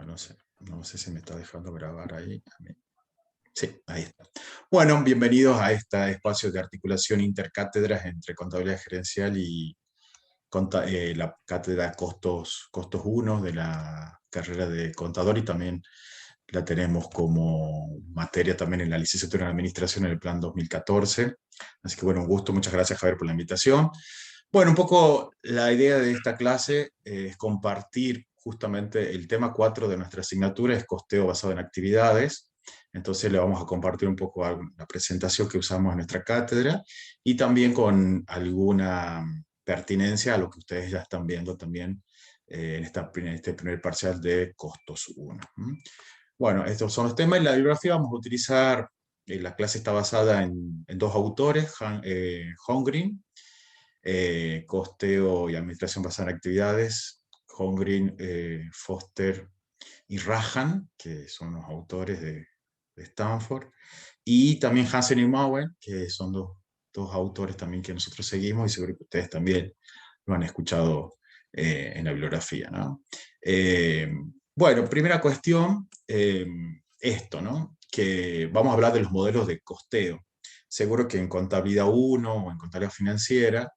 No sé si me está dejando grabar ahí. Sí, ahí está. Bueno, bienvenidos a este espacio de articulación intercátedras entre contabilidad gerencial y la cátedra Costos 1 de la carrera de contador, y también la tenemos como materia también en la licenciatura en administración en el plan 2014. Así que bueno, un gusto, muchas gracias Javier por la invitación. Bueno, un poco la idea de esta clase es compartir justamente el tema 4 de nuestra asignatura, es costeo basado en actividades. Entonces le vamos a compartir un poco la presentación que usamos en nuestra cátedra y también con alguna pertinencia a lo que ustedes ya están viendo también en este primer parcial de Costos 1. Bueno, estos son los temas. En la bibliografía vamos a utilizar, la clase está basada en dos autores, Holmgren, Costeo y Administración basada en actividades, Holmgren, Foster y Rajan, que son los autores de Stanford, y también Hansen y Mauen, que son dos autores también que nosotros seguimos y seguro que ustedes también lo han escuchado en la bibliografía, ¿no? Bueno, primera cuestión, esto, ¿no? Que vamos a hablar de los modelos de costeo. Seguro que en contabilidad 1 o en contabilidad financiera,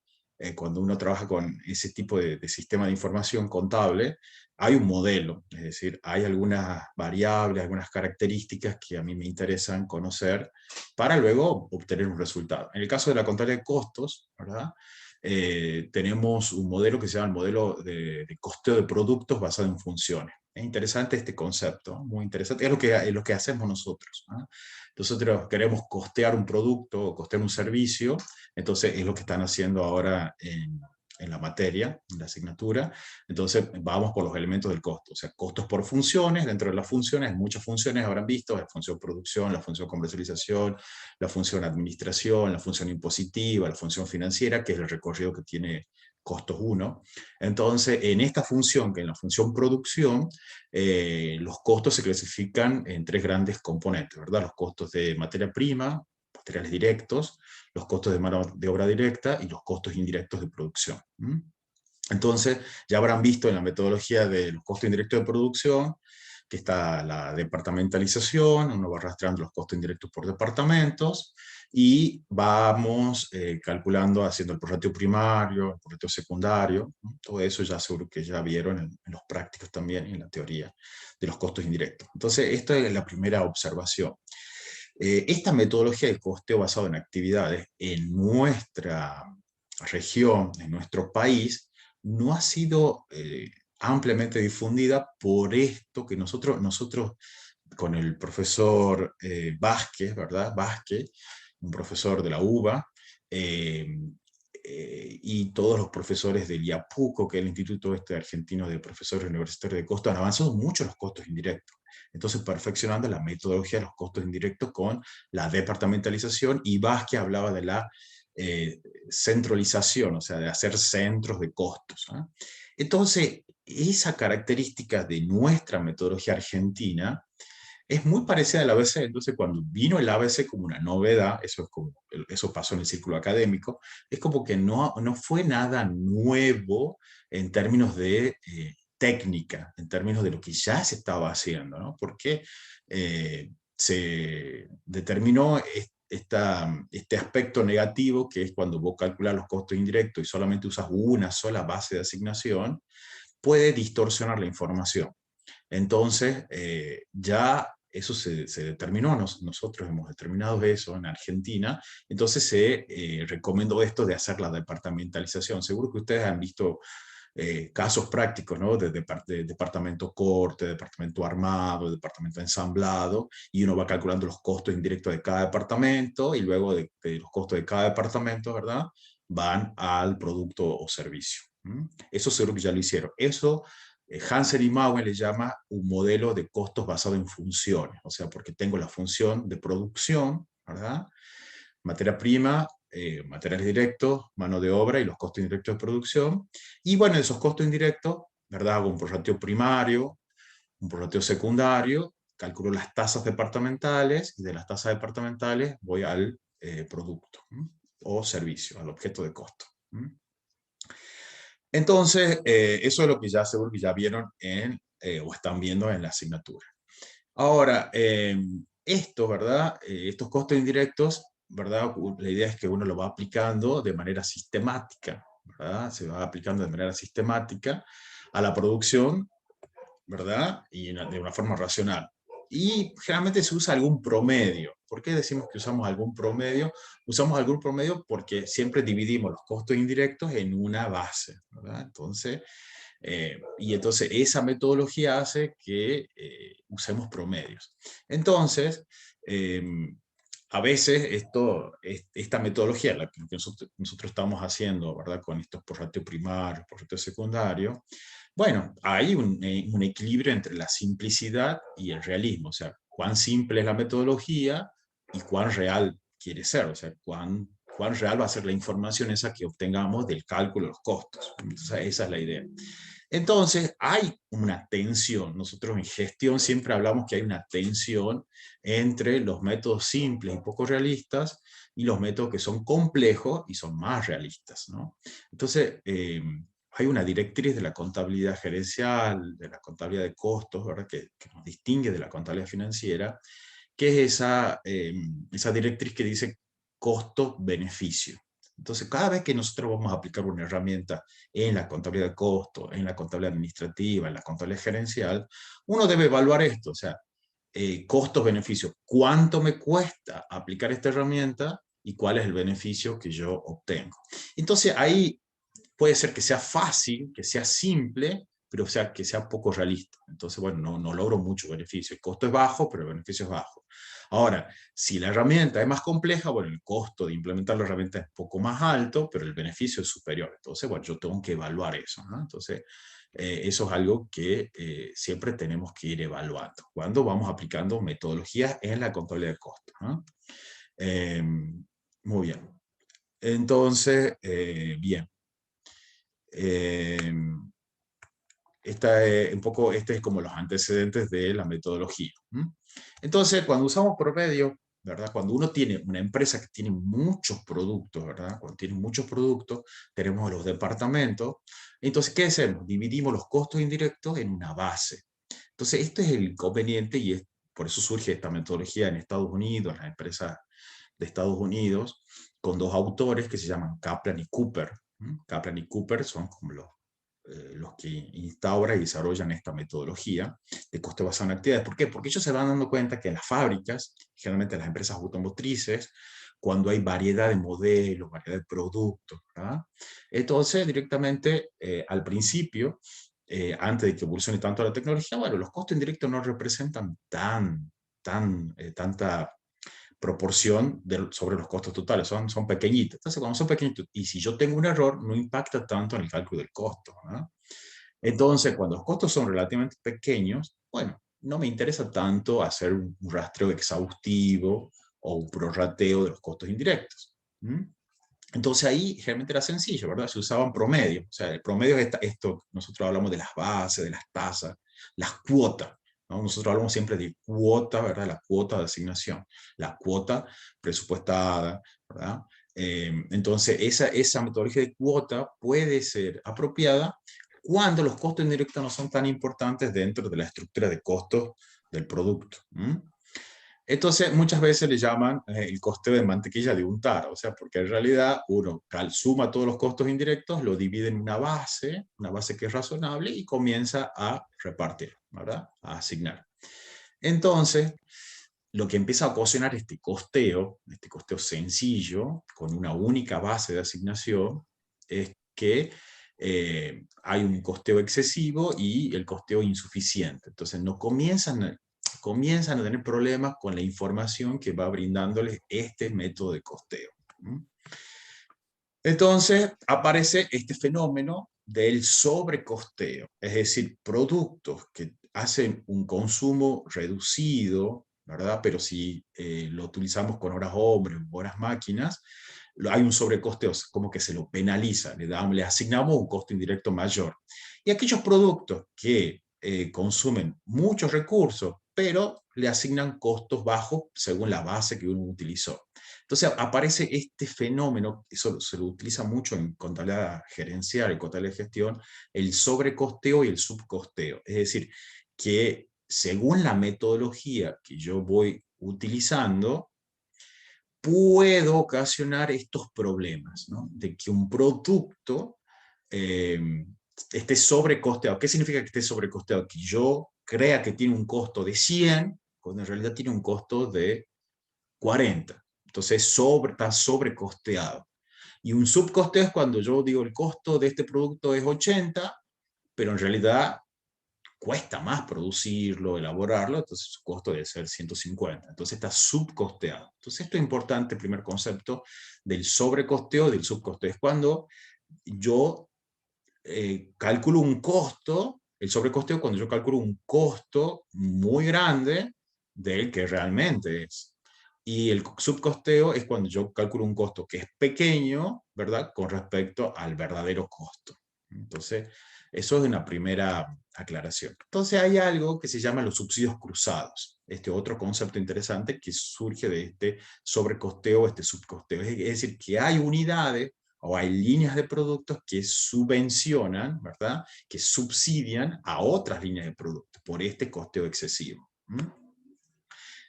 cuando uno trabaja con ese tipo de sistema de información contable, hay un modelo, es decir, hay algunas variables, algunas características que a mí me interesan conocer para luego obtener un resultado. En el caso de la contabilidad de costos, ¿verdad? Tenemos un modelo que se llama el modelo de costeo de productos basado en funciones. Es interesante este concepto, muy interesante, es lo que hacemos nosotros, ¿no? Nosotros queremos costear un producto o costear un servicio, entonces es lo que están haciendo ahora en la materia, en la asignatura. Entonces vamos por los elementos del costo, o sea, costos por funciones. Dentro de las funciones, muchas funciones habrán visto: la función producción, la función comercialización, la función administración, la función impositiva, la función financiera, que es el recorrido que tiene Costos 1. Entonces, en esta función, que es la función producción, los costos se clasifican en tres grandes componentes, ¿verdad? Los costos de materia prima, materiales directos, los costos de mano de obra directa y los costos indirectos de producción. Entonces, ya habrán visto en la metodología de los costos indirectos de producción que está la departamentalización, uno va arrastrando los costos indirectos por departamentos, y vamos calculando, haciendo el prorrateo primario, el prorrateo secundario, ¿no? Todo eso ya seguro que ya vieron en los prácticos también, en la teoría de los costos indirectos. Entonces, esta es la primera observación. Esta metodología de costeo basado en actividades en nuestra región, en nuestro país, no ha sido ampliamente difundida por esto que nosotros con el profesor Vázquez, ¿verdad? Vázquez, un profesor de la UBA, eh, y todos los profesores del IAPUCO, que es el Instituto Argentino de Profesores Universitarios de Costos, han avanzado mucho en los costos indirectos. Entonces, perfeccionando la metodología de los costos indirectos con la departamentalización, y Vázquez hablaba de la centralización, o sea, de hacer centros de costos, ¿eh? Entonces, esa característica de nuestra metodología argentina es muy parecida al ABC. Entonces, cuando vino el ABC como una novedad, eso pasó en el círculo académico, es como que no fue nada nuevo en términos de técnica, en términos de lo que ya se estaba haciendo, ¿no? Porque se determinó este aspecto negativo, que es cuando vos calculas los costos indirectos y solamente usas una sola base de asignación, puede distorsionar la información. Entonces, ya eso se determinó, nosotros hemos determinado eso en Argentina. Entonces se recomendó esto de hacer la departamentalización. Seguro que ustedes han visto casos prácticos, ¿no? De departamento corte, departamento armado, departamento ensamblado, y uno va calculando los costos indirectos de cada departamento, y luego de los costos de cada departamento, ¿verdad?, van al producto o servicio. Eso seguro que ya lo hicieron. Eso Hansen y Mauen le llama un modelo de costos basado en funciones, o sea, porque tengo la función de producción, ¿verdad?, materia prima, materiales directos, mano de obra y los costos indirectos de producción. Y bueno, esos costos indirectos, ¿verdad?, hago un prorrateo primario, un prorrateo secundario, calculo las tasas departamentales, y de las tasas departamentales voy al producto o servicio, al objeto de costo. Entonces, eso es lo que ya seguro que ya vieron en o están viendo en la asignatura. Ahora, esto, ¿verdad? Estos costos indirectos, ¿verdad? La idea es que uno lo va aplicando de manera sistemática, ¿verdad? Se va aplicando de manera sistemática a la producción, ¿verdad? Y de una forma racional. Y generalmente se usa algún promedio. ¿Por qué decimos que usamos algún promedio? Usamos algún promedio porque siempre dividimos los costos indirectos en una base, ¿verdad? Entonces esa metodología hace que usemos promedios. Entonces, eh, a veces esta metodología, la que nosotros estamos haciendo, ¿verdad? Con estos por ratio primario, por ratio secundario, bueno, hay un equilibrio entre la simplicidad y el realismo, o sea, cuán simple es la metodología y cuán real quiere ser, o sea, cuán real va a ser la información esa que obtengamos del cálculo de los costos. Entonces, esa es la idea. Entonces, hay una tensión. Nosotros en gestión siempre hablamos que hay una tensión entre los métodos simples y poco realistas y los métodos que son complejos y son más realistas, ¿no? Entonces, hay una directriz de la contabilidad gerencial, de la contabilidad de costos, ¿verdad? Que nos distingue de la contabilidad financiera, que es esa directriz que dice costo-beneficio. Entonces, cada vez que nosotros vamos a aplicar una herramienta en la contabilidad de costos, en la contabilidad administrativa, en la contabilidad gerencial, uno debe evaluar esto, o sea, costos-beneficios, cuánto me cuesta aplicar esta herramienta y cuál es el beneficio que yo obtengo. Entonces, ahí puede ser que sea fácil, que sea simple, pero o sea, que sea poco realista. Entonces, bueno, no logro mucho beneficio. El costo es bajo, pero el beneficio es bajo. Ahora, si la herramienta es más compleja, bueno, el costo de implementar la herramienta es un poco más alto, pero el beneficio es superior. Entonces, bueno, yo tengo que evaluar eso, ¿no? Entonces, eso es algo que siempre tenemos que ir evaluando cuando vamos aplicando metodologías en la contabilidad de costos, ¿no? Eh, Muy bien. Entonces, bien. Eh, este es como los antecedentes de la metodología. Entonces, cuando usamos promedio, ¿verdad? Cuando uno tiene una empresa que tiene muchos productos, ¿verdad? Cuando tiene muchos productos, tenemos los departamentos. Entonces, ¿qué hacemos? Dividimos los costos indirectos en una base. Entonces, este es el inconveniente y por eso surge esta metodología en Estados Unidos, las empresas de Estados Unidos, con dos autores que se llaman Kaplan y Cooper. Kaplan y Cooper son como los que instauran y desarrollan esta metodología de coste basado en actividades. ¿Por qué? Porque ellos se van dando cuenta que en las fábricas, generalmente en las empresas automotrices, cuando hay variedad de modelos, variedad de productos, ¿verdad? Entonces, directamente al principio, antes de que evolucione tanto la tecnología, bueno, los costos indirectos no representan tanta proporción sobre los costos totales, son pequeñitos. Entonces, cuando son pequeñitos, y si yo tengo un error, no impacta tanto en el cálculo del costo, ¿no? Entonces, cuando los costos son relativamente pequeños, bueno, no me interesa tanto hacer un rastreo exhaustivo o un prorrateo de los costos indirectos. Entonces ahí generalmente era sencillo, ¿verdad? Se usaban promedios. O sea, el promedio es esto, nosotros hablamos de las bases, de las tasas, las cuotas, ¿no? Nosotros hablamos siempre de cuota, ¿verdad? La cuota de asignación, la cuota presupuestada, ¿verdad? Entonces esa metodología de cuota puede ser apropiada cuando los costos indirectos no son tan importantes dentro de la estructura de costos del producto. Entonces, muchas veces le llaman el coste de mantequilla de untar, o sea, porque en realidad uno suma todos los costos indirectos, lo divide en una base que es razonable y comienza a repartir, ¿verdad? A asignar. Entonces, lo que empieza a ocasionar este costeo sencillo, con una única base de asignación, es que hay un costeo excesivo y el costeo insuficiente. Entonces, no comienzan a tener problemas con la información que va brindándoles este método de costeo. Entonces aparece este fenómeno del sobrecosteo, es decir, productos que hacen un consumo reducido, ¿verdad? Pero si lo utilizamos con horas hombres, horas máquinas, hay un sobrecosteo, como que se lo penaliza, le asignamos un costo indirecto mayor. Y aquellos productos que consumen muchos recursos, pero le asignan costos bajos según la base que uno utilizó. Entonces aparece este fenómeno, eso se lo utiliza mucho en contabilidad gerencial y contabilidad de gestión, el sobrecosteo y el subcosteo. Es decir, que según la metodología que yo voy utilizando, puedo ocasionar estos problemas, ¿no? De que un producto eh, esté sobrecosteado. ¿Qué significa que esté sobrecosteado? Que yo crea que tiene un costo de 100, cuando en realidad tiene un costo de 40. Entonces está sobrecosteado. Y un subcosteo es cuando yo digo el costo de este producto es 80, pero en realidad cuesta más producirlo, elaborarlo, entonces su costo debe ser 150. Entonces está subcosteado. Entonces esto es importante, el primer concepto del sobrecosteo y del subcosteo. Es cuando yo calculo un costo, el sobrecosteo cuando yo calculo un costo muy grande del que realmente es. Y el subcosteo es cuando yo calculo un costo que es pequeño, ¿verdad? Con respecto al verdadero costo. Entonces, eso es una primera aclaración. Entonces, hay algo que se llama los subsidios cruzados. Este otro concepto interesante que surge de este sobrecosteo, este subcosteo. Es decir, que hay unidades o hay líneas de productos que subvencionan, ¿verdad? Que subsidian a otras líneas de productos por este costeo excesivo.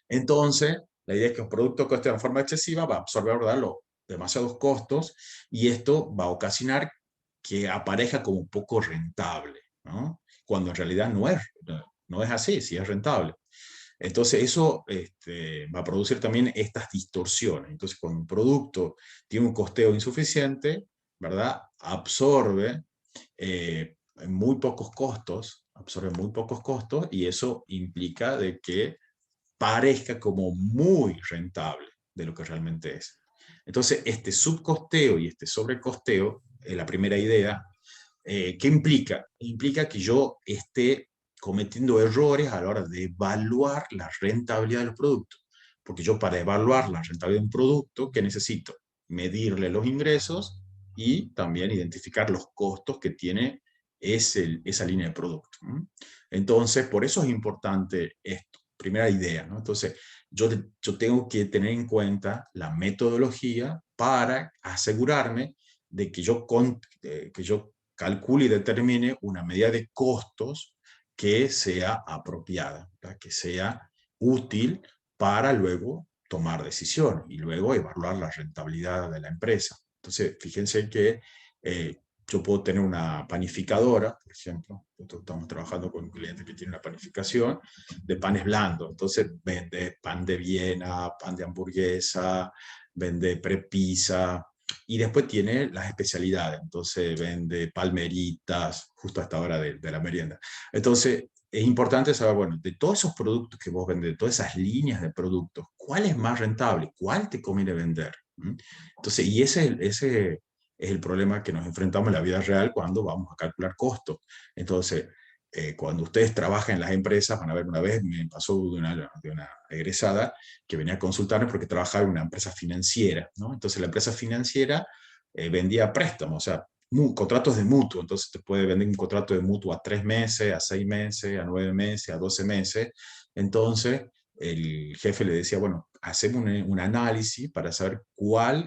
Entonces, la idea es que un producto que coste de forma excesiva va a absorber, ¿verdad?, los demasiados costos y esto va a ocasionar que aparezca como poco rentable, ¿no? Cuando en realidad no es así, sí es rentable. Entonces eso va a producir también estas distorsiones. Entonces cuando un producto tiene un costeo insuficiente, ¿verdad? Eh, absorbe muy pocos costos y eso implica de que parezca como muy rentable de lo que realmente es. Entonces, este subcosteo y este sobrecosteo, la primera idea, ¿qué implica? Implica que yo esté cometiendo errores a la hora de evaluar la rentabilidad del producto. Porque yo para evaluar la rentabilidad de un producto, ¿qué necesito? Medirle los ingresos y también identificar los costos que tiene esa línea de producto. Entonces, por eso es importante esto. Primera idea, ¿no? Entonces, yo tengo que tener en cuenta la metodología para asegurarme de que yo calcule y determine una medida de costos que sea apropiada, ¿verdad? Que sea útil para luego tomar decisiones y luego evaluar la rentabilidad de la empresa. Entonces, fíjense que yo puedo tener una panificadora, por ejemplo, estamos trabajando con un cliente que tiene una panificación de panes blandos, entonces vende pan de Viena, pan de hamburguesa, vende prepizza, y después tiene las especialidades, entonces vende palmeritas, justo a esta hora de la merienda. Entonces, es importante saber, bueno, de todos esos productos que vos vendés, de todas esas líneas de productos, ¿cuál es más rentable? ¿Cuál te conviene vender? Entonces, y ese es el problema que nos enfrentamos en la vida real cuando vamos a calcular costos. Entonces, cuando ustedes trabajan en las empresas, van a ver, una vez me pasó de una egresada que venía a consultarme porque trabajaba en una empresa financiera, ¿no? Entonces la empresa financiera vendía préstamos, o sea, contratos de mutuo, entonces te puede vender un contrato de mutuo a 3 meses, a 6 meses, a 9 meses, a 12 meses. Entonces el jefe le decía, bueno, hacemos un análisis para saber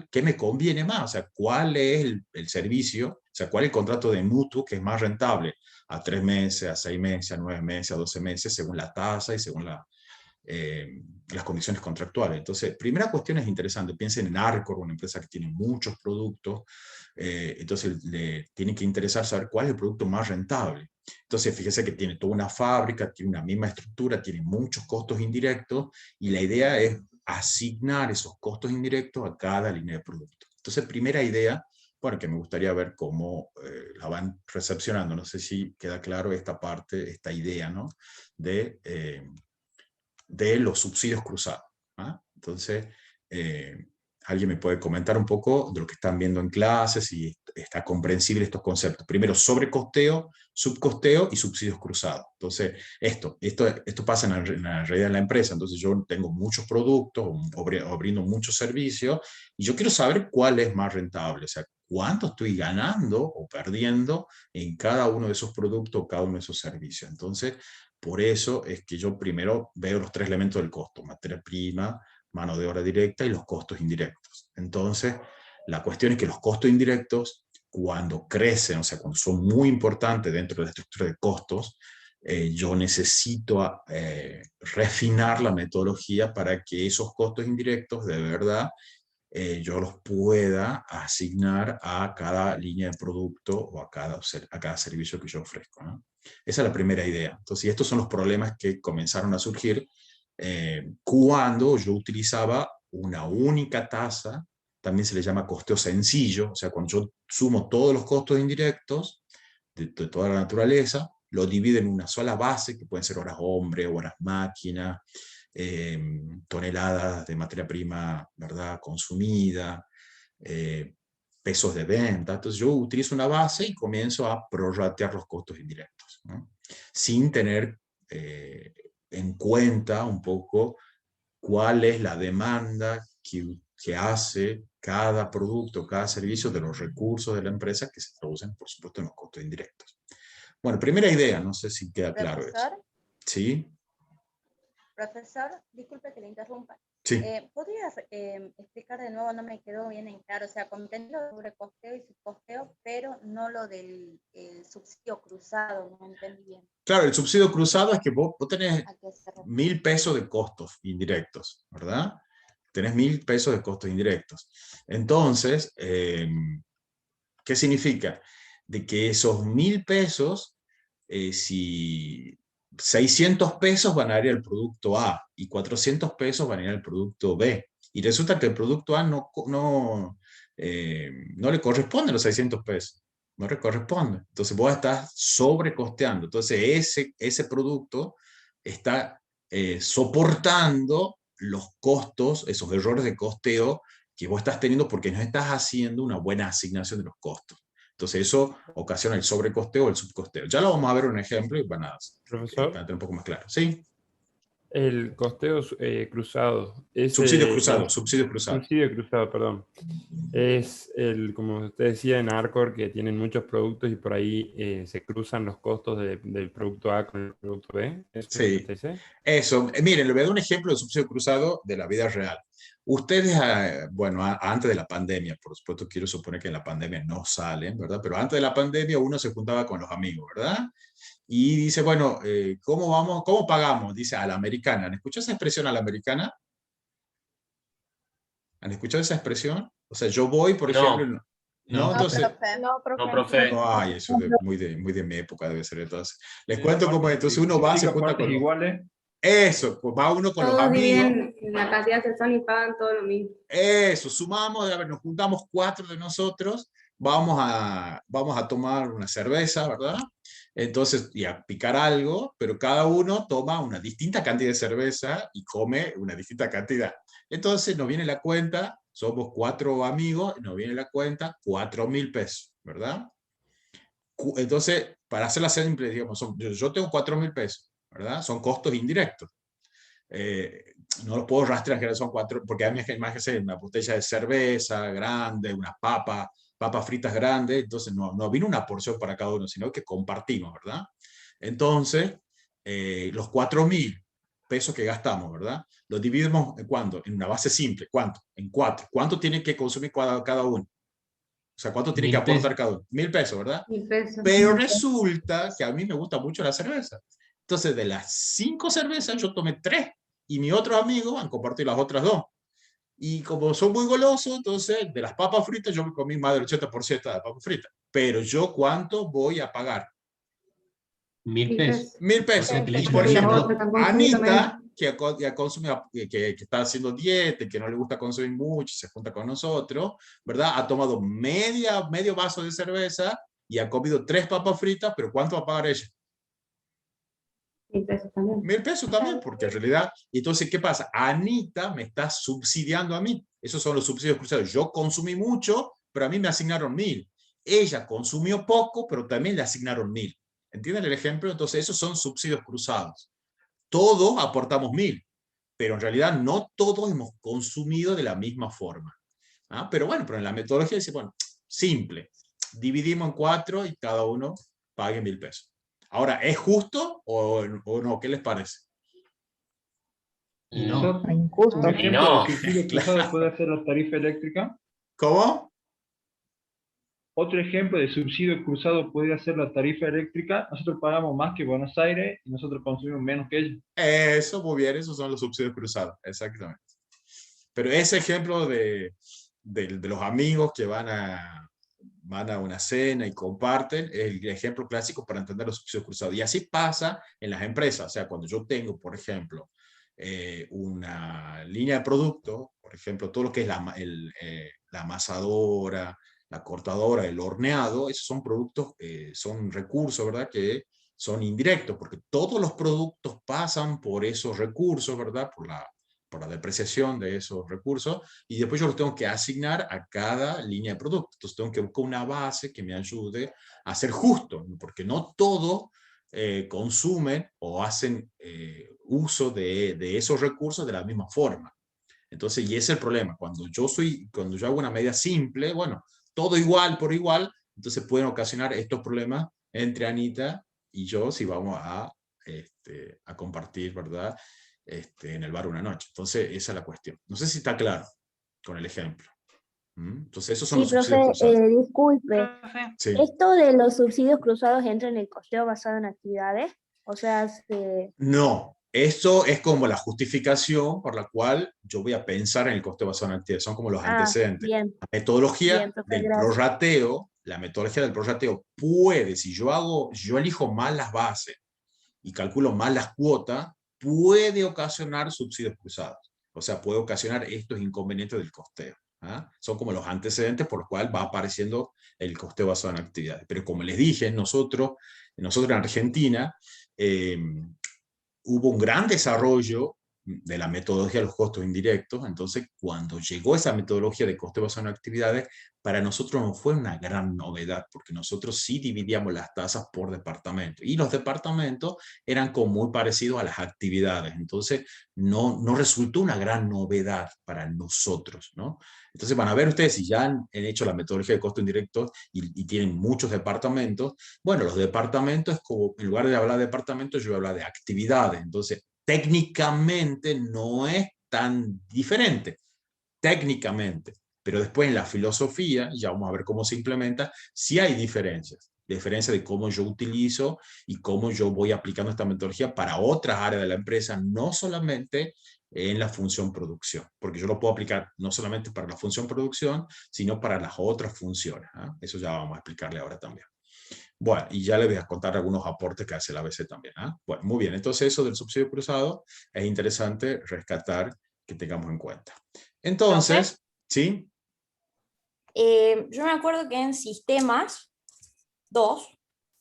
qué me conviene más, o sea, cuál es el servicio, o sea, cuál es el contrato de mutuo que es más rentable, a 3 meses, a 6 meses, a 9 meses, a 12 meses, según la tasa y según las condiciones contractuales. Entonces, primera cuestión es interesante, piensen en Arcor, una empresa que tiene muchos productos, entonces le tiene que interesar saber cuál es el producto más rentable. Entonces, fíjese que tiene toda una fábrica, tiene una misma estructura, tiene muchos costos indirectos y la idea es asignar esos costos indirectos a cada línea de producto. Entonces, primera idea, bueno, que me gustaría ver cómo la van recepcionando. No sé si queda claro esta parte, esta idea, ¿no? De los subsidios cruzados. ¿Ah? Entonces, alguien me puede comentar un poco de lo que están viendo en clases, si está comprensible estos conceptos. Primero, sobrecosteo, subcosteo y subsidios cruzados. Entonces, esto pasa en la realidad en la empresa. Entonces, yo tengo muchos productos o brindo muchos servicios y yo quiero saber cuál es más rentable, o sea, cuánto estoy ganando o perdiendo en cada uno de esos productos o cada uno de esos servicios. Entonces, por eso es que yo primero veo los 3 elementos del costo: materia prima, mano de obra directa y los costos indirectos. Entonces, la cuestión es que los costos indirectos, cuando crecen, o sea, cuando son muy importantes dentro de la estructura de costos, yo necesito refinar la metodología para que esos costos indirectos de verdad yo los pueda asignar a cada línea de producto o a cada servicio que yo ofrezco, ¿no? Esa es la primera idea. Entonces, estos son los problemas que comenzaron a surgir cuando yo utilizaba una única tasa, también se le llama costeo sencillo, o sea, cuando yo sumo todos los costos indirectos de toda la naturaleza, lo divido en una sola base, que pueden ser horas hombre, horas máquina, toneladas de materia prima, ¿verdad?, consumida, pesos de venta. Entonces yo utilizo una base y comienzo a prorratear los costos indirectos, ¿no? Sin tener en cuenta un poco cuál es la demanda que hace cada producto, cada servicio de los recursos de la empresa que se traducen, por supuesto, en los costos indirectos. Bueno, primera idea, no sé si queda claro eso. Profesor, ¿Sí? profesor, disculpe que le interrumpa. Sí. ¿Podrías explicar de nuevo? No me quedó bien en claro. O sea, contenido sobre costeo y subcosteo, pero no lo del subsidio cruzado, no entendí bien. Claro, el subsidio cruzado es que vos tenés ¿A qué se refiere? 1.000 pesos de costos indirectos, ¿verdad? Tenés 1.000 pesos de costos indirectos. Entonces, ¿qué significa? De que esos 1.000 pesos, si 600 pesos van a ir al producto A y 400 pesos van a ir al producto B. Y resulta que el producto A no le corresponde los 600 pesos. No le corresponde. Entonces vos estás sobrecosteando. Entonces ese producto está soportando los costos, esos errores de costeo que vos estás teniendo porque no estás haciendo una buena asignación de los costos. Entonces eso ocasiona el sobrecosteo o el subcosteo. Ya lo vamos a ver un ejemplo y van a tener un poco más claro. ¿Sí? El costeo cruzado. Subsidio cruzado, subsidio cruzado. Subsidio cruzado, perdón. Es como usted decía en Arcor, que tienen muchos productos y por ahí se cruzan los costos del producto A con el producto B. ¿Eso es lo que Sí, usted dice? eso. Miren, le voy a dar un ejemplo de subsidio cruzado de la vida real. Ustedes, bueno, antes de la pandemia, por supuesto, quiero suponer que en la pandemia no salen, ¿verdad? Pero antes de la pandemia uno se juntaba con los amigos, ¿verdad? Y dice, bueno, ¿cómo pagamos? Dice, a la americana. ¿Han escuchado esa expresión a la americana? ¿Han escuchado esa expresión? O sea, yo voy, por ejemplo, ¿no? No, Entonces, profe. no, profe. ay, eso es muy de mi época debe ser entonces. Les cuento cómo es. Entonces uno va, se junta partes con los... iguales. Eso, pues va uno con los Todos amigos. dividen la cantidad que son y pagan todo lo mismo. Eso, sumamos, a ver, nos juntamos 4 de nosotros, vamos a tomar una cerveza, ¿verdad? Entonces, y a picar algo, pero cada uno toma una distinta cantidad de cerveza y come una distinta cantidad. Entonces nos viene la cuenta, somos 4 amigos, nos viene la cuenta 4.000 pesos, ¿verdad? Entonces, para hacerla simple, digamos, yo tengo 4.000 pesos, ¿verdad? Son costos indirectos. No los puedo rastrear, que son 4, porque a mí más que ser una botella de cerveza grande, unas papas fritas grandes, entonces no vino una porción para cada uno, sino que compartimos, ¿verdad? Entonces, los 4.000 pesos que gastamos, ¿verdad? Los dividimos en cuánto, en una base simple, ¿cuánto? En 4. ¿Cuánto tiene que consumir cada uno? O sea, ¿cuánto tiene que aportar cada uno? 1.000 pesos, ¿verdad? 1.000 pesos. Pero resulta que a mí me gusta mucho la cerveza. Entonces, de las 5 cervezas, yo tomé 3 y mis otros amigos han compartido las otras 2. Y como son muy golosos, entonces de las papas fritas yo me comí más del 80% de las papas fritas. Pero yo, ¿cuánto voy a pagar? 1.000 pesos. 1.000 pesos. O sea, que le Y hizo por el ejemplo, otros han consumido Anita, que está haciendo dieta, que no le gusta consumir mucho, se junta con nosotros, ¿verdad? Ha tomado medio vaso de cerveza y ha comido 3 papas fritas, pero ¿cuánto va a pagar ella? 1.000 pesos también. 1.000 pesos también, porque en realidad, entonces, ¿qué pasa? Anita me está subsidiando a mí. Esos son los subsidios cruzados. Yo consumí mucho, pero a mí me asignaron 1.000. Ella consumió poco, pero también le asignaron 1.000. ¿Entienden el ejemplo? Entonces, esos son subsidios cruzados. Todos aportamos 1.000, pero en realidad no todos hemos consumido de la misma forma. ¿Ah? Pero bueno, pero en la metodología dice, bueno, simple. Dividimos en 4 y cada uno pague 1.000 pesos. Ahora, ¿es justo o no? ¿Qué les parece? Y no. Injusto. Un ejemplo no. de subsidio cruzado puede ser la tarifa eléctrica. ¿Cómo? Otro ejemplo de subsidio cruzado podría ser la tarifa eléctrica. Nosotros pagamos más que Buenos Aires y nosotros consumimos menos que ellos. Eso, muy bien, esos son los subsidios cruzados, exactamente. Pero ese ejemplo de los amigos que van a una cena y comparten, es el ejemplo clásico para entender los subsidios cruzados. Y así pasa en las empresas. O sea, cuando yo tengo, por ejemplo, una línea de producto, por ejemplo, todo lo que es la amasadora, la cortadora, el horneado, esos son productos, son recursos, ¿verdad? Que son indirectos, porque todos los productos pasan por esos recursos, ¿verdad? Por la depreciación de esos recursos, y después yo los tengo que asignar a cada línea de producto. Entonces tengo que buscar una base que me ayude a ser justo, porque no todos consumen o hacen uso de esos recursos de la misma forma. Entonces, y ese es el problema. Cuando yo hago una medida simple, bueno, todo igual por igual, entonces pueden ocasionar estos problemas entre Anita y yo si vamos a compartir, ¿verdad? En el bar una noche. Entonces, esa es la cuestión. No sé si está claro con el ejemplo. Entonces, esos son Sí, los subsidios profe, cruzados. disculpe. Sí. ¿Esto de los subsidios cruzados entra en el costeo basado en actividades? O sea, No, eso es como la justificación por la cual yo voy a pensar en el coste basado en actividades. Son como los antecedentes. bien, La metodología bien, profe, del gracias. prorrateo, la metodología del prorrateo puede, si yo elijo mal las bases y calculo mal las cuotas, puede ocasionar subsidios cruzados. O sea, puede ocasionar estos inconvenientes del costeo. ¿Ah? Son como los antecedentes por los cuales va apareciendo el costeo basado en actividades. Pero como les dije, nosotros en Argentina, hubo un gran desarrollo de la metodología de los costos indirectos. Entonces, cuando llegó esa metodología de coste basado en actividades, para nosotros no fue una gran novedad, porque nosotros sí dividíamos las tasas por departamento, y los departamentos eran como muy parecidos a las actividades. Entonces, no resultó una gran novedad para nosotros, ¿no? Entonces, van a ver ustedes, si ya han hecho la metodología de costos indirectos y tienen muchos departamentos, bueno, los departamentos, como en lugar de hablar de departamentos, yo voy a hablar de actividades. Entonces, técnicamente no es tan diferente, técnicamente, pero después en la filosofía, ya vamos a ver cómo se implementa, sí hay diferencias de cómo yo utilizo y cómo yo voy aplicando esta metodología para otras áreas de la empresa, no solamente en la función producción, porque yo lo puedo aplicar no solamente para la función producción, sino para las otras funciones. Eso ya vamos a explicarle ahora también. Bueno, y ya les voy a contar algunos aportes que hace la ABC también. Bueno, muy bien, entonces eso del subsidio cruzado es interesante rescatar que tengamos en cuenta. Entonces, ¿sí? Yo me acuerdo que en Sistemas 2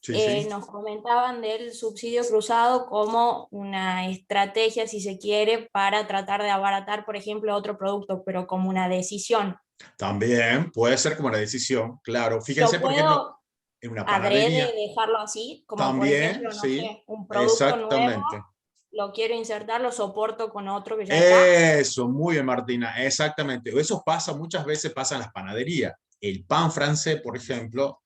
Sí. nos comentaban del subsidio cruzado como una estrategia, si se quiere, para tratar de abaratar, por ejemplo, otro producto, pero como una decisión. También puede ser como una decisión, claro. Fíjense, Yo por ejemplo, puedo en una adrede panadería. dejarlo así, como por También, ejemplo, no sí, sé, un producto nuevo, exactamente. lo quiero insertar, lo soporto con otro que ya está. Eso, muy bien, Martina, exactamente. Eso pasa, muchas veces pasa en las panaderías. El pan francés, por ejemplo,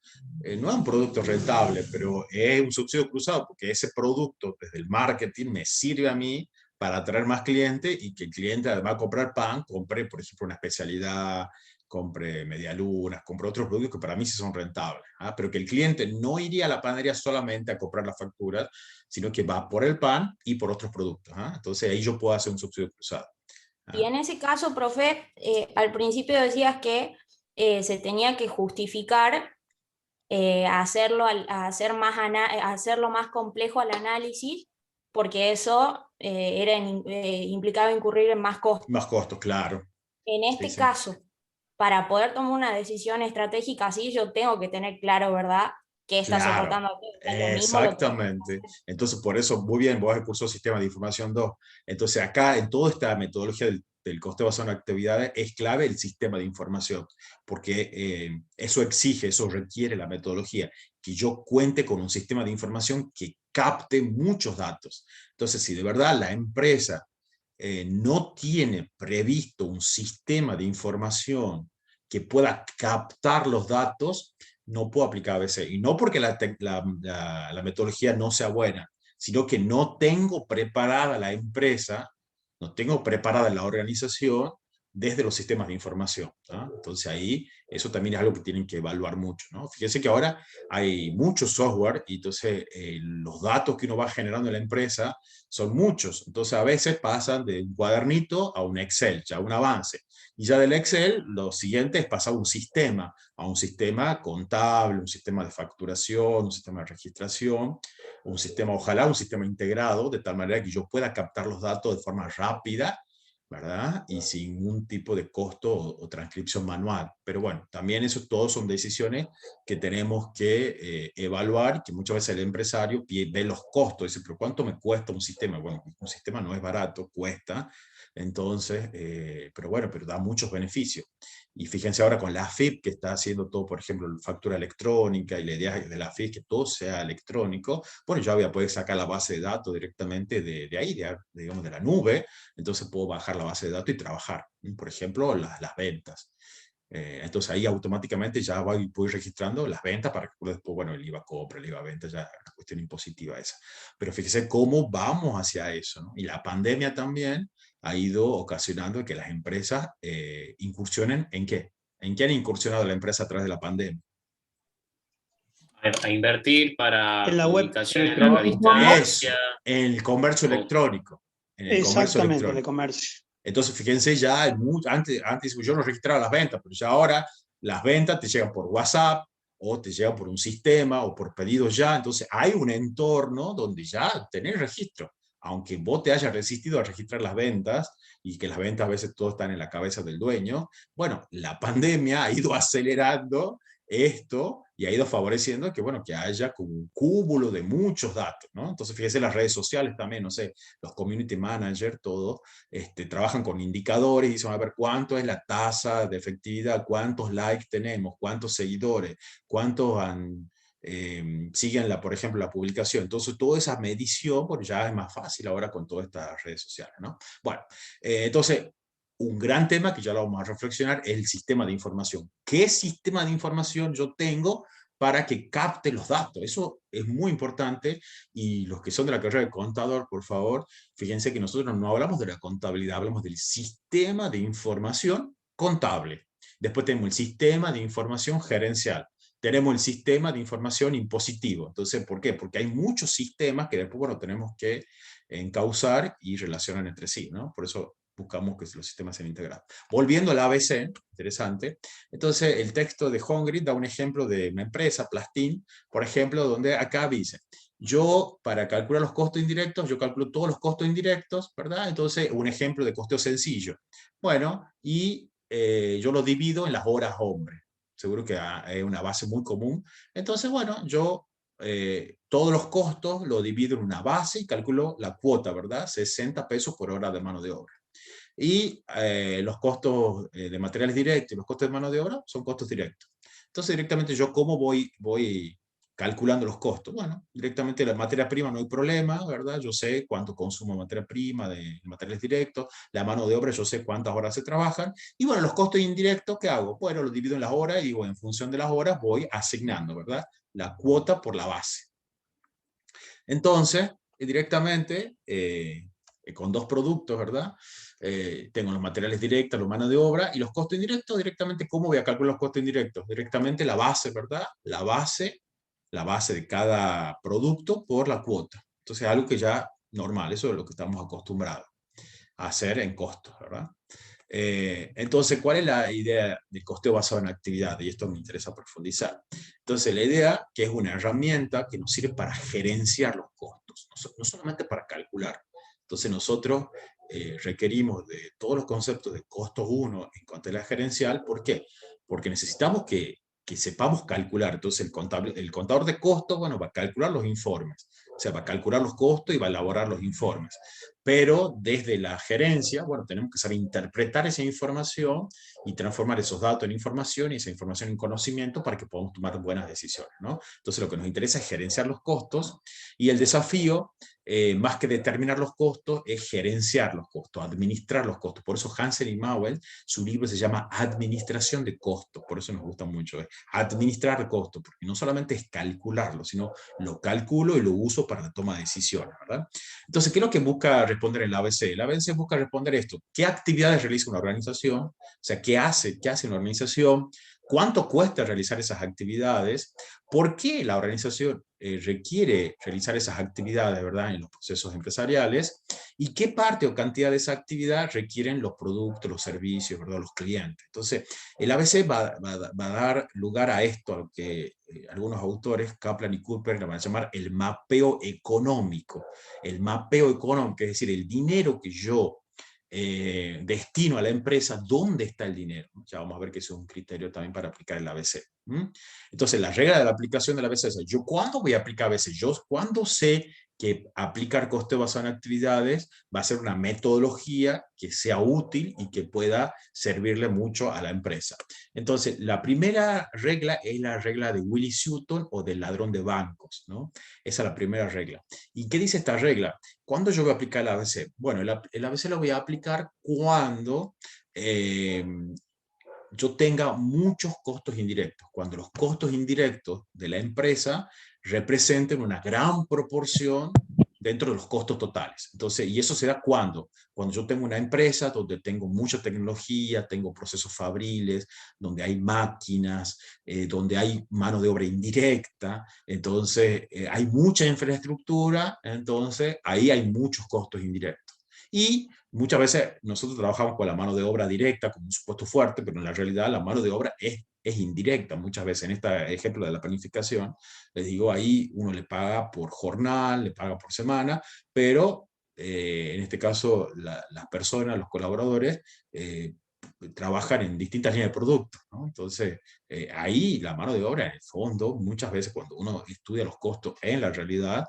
no es un producto rentable, pero es un subsidio cruzado, porque ese producto desde el marketing me sirve a mí para atraer más clientes, y que el cliente, además de comprar pan, compre, por ejemplo, una especialidad, compre medialunas, compre otros productos que para mí sí son rentables. Pero que el cliente no iría a la panadería solamente a comprar las facturas, sino que va por el pan y por otros productos. Entonces ahí yo puedo hacer un subsidio cruzado. Y en ese caso, profe, al principio decías que se tenía que justificar hacerlo más complejo al análisis, porque eso implicaba incurrir en más costos. Más costos, claro. En este Sí. caso, para poder tomar una decisión estratégica así, yo tengo que tener claro, ¿verdad?, qué está Claro, soportando. Lo mismo exactamente. Entonces, por eso, muy bien, vos has cursado Sistema de Información 2. Entonces, acá, en toda esta metodología del coste basado en actividades, es clave el sistema de información, porque eso exige, eso requiere la metodología, que yo cuente con un sistema de información que capte muchos datos. Entonces, si de verdad la empresa no tiene previsto un sistema de información que pueda captar los datos, no puedo aplicar ABC. Y no porque la metodología no sea buena, sino que no tengo preparada la empresa no tengo preparada la organización desde los sistemas de información, ¿no? Entonces ahí, eso también es algo que tienen que evaluar mucho, ¿no? Fíjense que ahora hay mucho software y entonces los datos que uno va generando en la empresa son muchos. Entonces a veces pasan de un cuadernito a un Excel, ya un avance. Y ya del Excel, lo siguiente es pasar a un sistema contable, un sistema de facturación, un sistema de registración, un sistema, ojalá un sistema integrado, de tal manera que yo pueda captar los datos de forma rápida, ¿verdad? Y sin ningún tipo de costo o transcripción manual. Pero bueno, también eso todos son decisiones que tenemos que evaluar, que muchas veces el empresario ve los costos, dice, pero ¿cuánto me cuesta un sistema? Bueno, un sistema no es barato, cuesta, entonces, pero bueno, pero da muchos beneficios. Y fíjense ahora con la AFIP, que está haciendo todo, por ejemplo, factura electrónica, y la idea de la AFIP es que todo sea electrónico, bueno, yo voy a poder sacar la base de datos directamente de ahí, digamos, de la nube, entonces puedo bajar la base de datos y trabajar, por ejemplo, las ventas. Entonces ahí automáticamente ya voy registrando las ventas para que después, bueno, el IVA compra, el IVA venta, ya es una cuestión impositiva esa. Pero fíjese cómo vamos hacia eso, ¿no? Y la pandemia también ha ido ocasionando que las empresas incursionen ¿en qué? ¿En qué han incursionado la empresa a través de la pandemia? A invertir para En la web. ubicación En en el trabajo. distancia. Eso, en el comercio electrónico. En el comercio Exactamente, electrónico. de comercio. Entonces, fíjense, ya antes yo no registraba las ventas, pero ya ahora las ventas te llegan por WhatsApp, o te llegan por un sistema, o por pedidos ya. Entonces, hay un entorno donde ya tenés registro. Aunque vos te hayas resistido a registrar las ventas, y que las ventas a veces todo están en la cabeza del dueño, bueno, la pandemia ha ido acelerando esto y ha ido favoreciendo que, bueno, que haya como un cúmulo de muchos datos, ¿no? Entonces, fíjense, las redes sociales también, no sé, los community managers, todos, trabajan con indicadores y dicen, a ver, cuánto es la tasa de efectividad, cuántos likes tenemos, cuántos seguidores, cuántos siguen, por ejemplo, la publicación. Entonces, toda esa medición, pues ya es más fácil ahora con todas estas redes sociales, ¿no? Bueno, entonces, un gran tema que ya lo vamos a reflexionar es el sistema de información. ¿Qué sistema de información yo tengo para que capte los datos? Eso es muy importante, y los que son de la carrera de contador, por favor, fíjense que nosotros no hablamos de la contabilidad, hablamos del sistema de información contable. Después tenemos el sistema de información gerencial. Tenemos el sistema de información impositivo. Entonces, ¿por qué? Porque hay muchos sistemas que después, bueno, tenemos que encauzar y relacionar entre sí, ¿no? Por eso buscamos que los sistemas sean integrados. Volviendo al ABC, interesante, entonces el texto de Hongrid da un ejemplo de una empresa, Plastin, por ejemplo, donde acá dice, yo para calcular los costos indirectos, yo calculo todos los costos indirectos, ¿verdad? Entonces, un ejemplo de costeo sencillo. Bueno, y yo lo divido en las horas hombre. Seguro que es una base muy común. Entonces, bueno, yo todos los costos lo divido en una base y calculo la cuota, ¿verdad? 60 pesos por hora de mano de obra. Y los costos de materiales directos y los costos de mano de obra son costos directos. Entonces, directamente yo, ¿cómo voy calculando los costos? Bueno, directamente la materia prima no hay problema, ¿verdad? Yo sé cuánto consumo de materia prima, de materiales directos, la mano de obra yo sé cuántas horas se trabajan, y bueno, los costos indirectos, ¿qué hago? Bueno, los divido en las horas y digo, en función de las horas voy asignando, ¿verdad? La cuota por la base. Entonces, directamente, con dos productos, ¿verdad? Tengo los materiales directos, la mano de obra, y los costos indirectos, directamente, ¿cómo voy a calcular los costos indirectos? Directamente la base, ¿verdad? La base de cada producto por la cuota. Entonces, algo que ya normal, eso es lo que estamos acostumbrados a hacer en costos, ¿verdad? Entonces, ¿cuál es la idea del costeo basado en actividad? Y esto me interesa profundizar. Entonces, la idea que es una herramienta que nos sirve para gerenciar los costos, no solamente para calcular. Entonces, nosotros requerimos de todos los conceptos de costos 1 en contabilidad gerencial. ¿Por qué? Porque necesitamos que sepamos calcular. Entonces, el contador de costos, bueno, va a calcular los informes. O sea, va a calcular los costos y va a elaborar los informes. Pero desde la gerencia, bueno, tenemos que saber interpretar esa información y transformar esos datos en información y esa información en conocimiento para que podamos tomar buenas decisiones, ¿no? Entonces, lo que nos interesa es gerenciar los costos, y el desafío más que determinar los costos, es gerenciar los costos, administrar los costos. Por eso Hansen y Mauel, su libro se llama Administración de Costos, por eso nos gusta mucho, administrar costos, porque no solamente es calcularlo, sino lo calculo y lo uso para la toma de decisiones, ¿verdad? Entonces, ¿qué es lo que busca responder el ABC? El ABC busca responder esto: ¿qué actividades realiza una organización? O sea, ¿qué hace una organización? ¿Cuánto cuesta realizar esas actividades? ¿Por qué la organización requiere realizar esas actividades, ¿verdad?, en los procesos empresariales? ¿Y qué parte o cantidad de esa actividad requieren los productos, los servicios, ¿verdad?, los clientes? Entonces, el ABC va a dar lugar a esto, a lo que algunos autores, Kaplan y Cooper, le van a llamar el mapeo económico. El mapeo económico, es decir, el dinero que yo destino a la empresa, ¿dónde está el dinero? Ya vamos a ver que eso es un criterio también para aplicar el ABC. Entonces, la regla de la aplicación del ABC es: ¿yo cuándo voy a aplicar ABC? Yo cuándo sé que aplicar costeo basado en actividades va a ser una metodología que sea útil y que pueda servirle mucho a la empresa. Entonces, la primera regla es la regla de Willie Sutton o del ladrón de bancos, ¿no? Esa es la primera regla. ¿Y qué dice esta regla? ¿Cuándo yo voy a aplicar el ABC? Bueno, el ABC lo voy a aplicar cuando yo tenga muchos costos indirectos, cuando los costos indirectos de la empresa representen una gran proporción dentro de los costos totales. Entonces, y eso se da cuando yo tengo una empresa donde tengo mucha tecnología, tengo procesos fabriles, donde hay máquinas, donde hay mano de obra indirecta, entonces hay mucha infraestructura, entonces ahí hay muchos costos indirectos. Y muchas veces nosotros trabajamos con la mano de obra directa como un supuesto fuerte, pero en la realidad la mano de obra es indirecta. Muchas veces en este ejemplo de la planificación, les digo, ahí uno le paga por jornal, le paga por semana, pero en este caso las personas, los colaboradores, trabajan en distintas líneas de productos, ¿no? Entonces, ahí la mano de obra, en el fondo, muchas veces cuando uno estudia los costos en la realidad,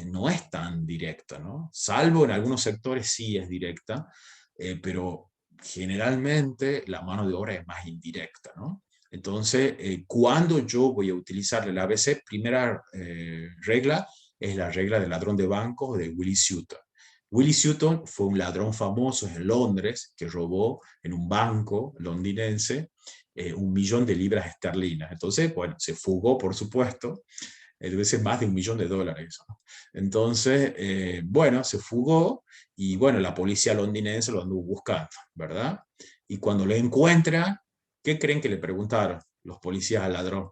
no es tan directa, ¿no? Salvo en algunos sectores sí es directa, pero generalmente la mano de obra es más indirecta, ¿no? Entonces, cuando yo voy a utilizar el ABC, primera regla es la regla del ladrón de bancos de Willie Sutton. Willie Sutton fue un ladrón famoso en Londres que robó en un banco londinense 1 millón de libras esterlinas. Entonces, bueno, se fugó, por supuesto, debe ser más de $1 millón. ¿No? Entonces, bueno, se fugó y bueno, la policía londinense lo anduvo buscando, ¿verdad? Y cuando lo encuentran, ¿qué creen que le preguntaron los policías al ladrón?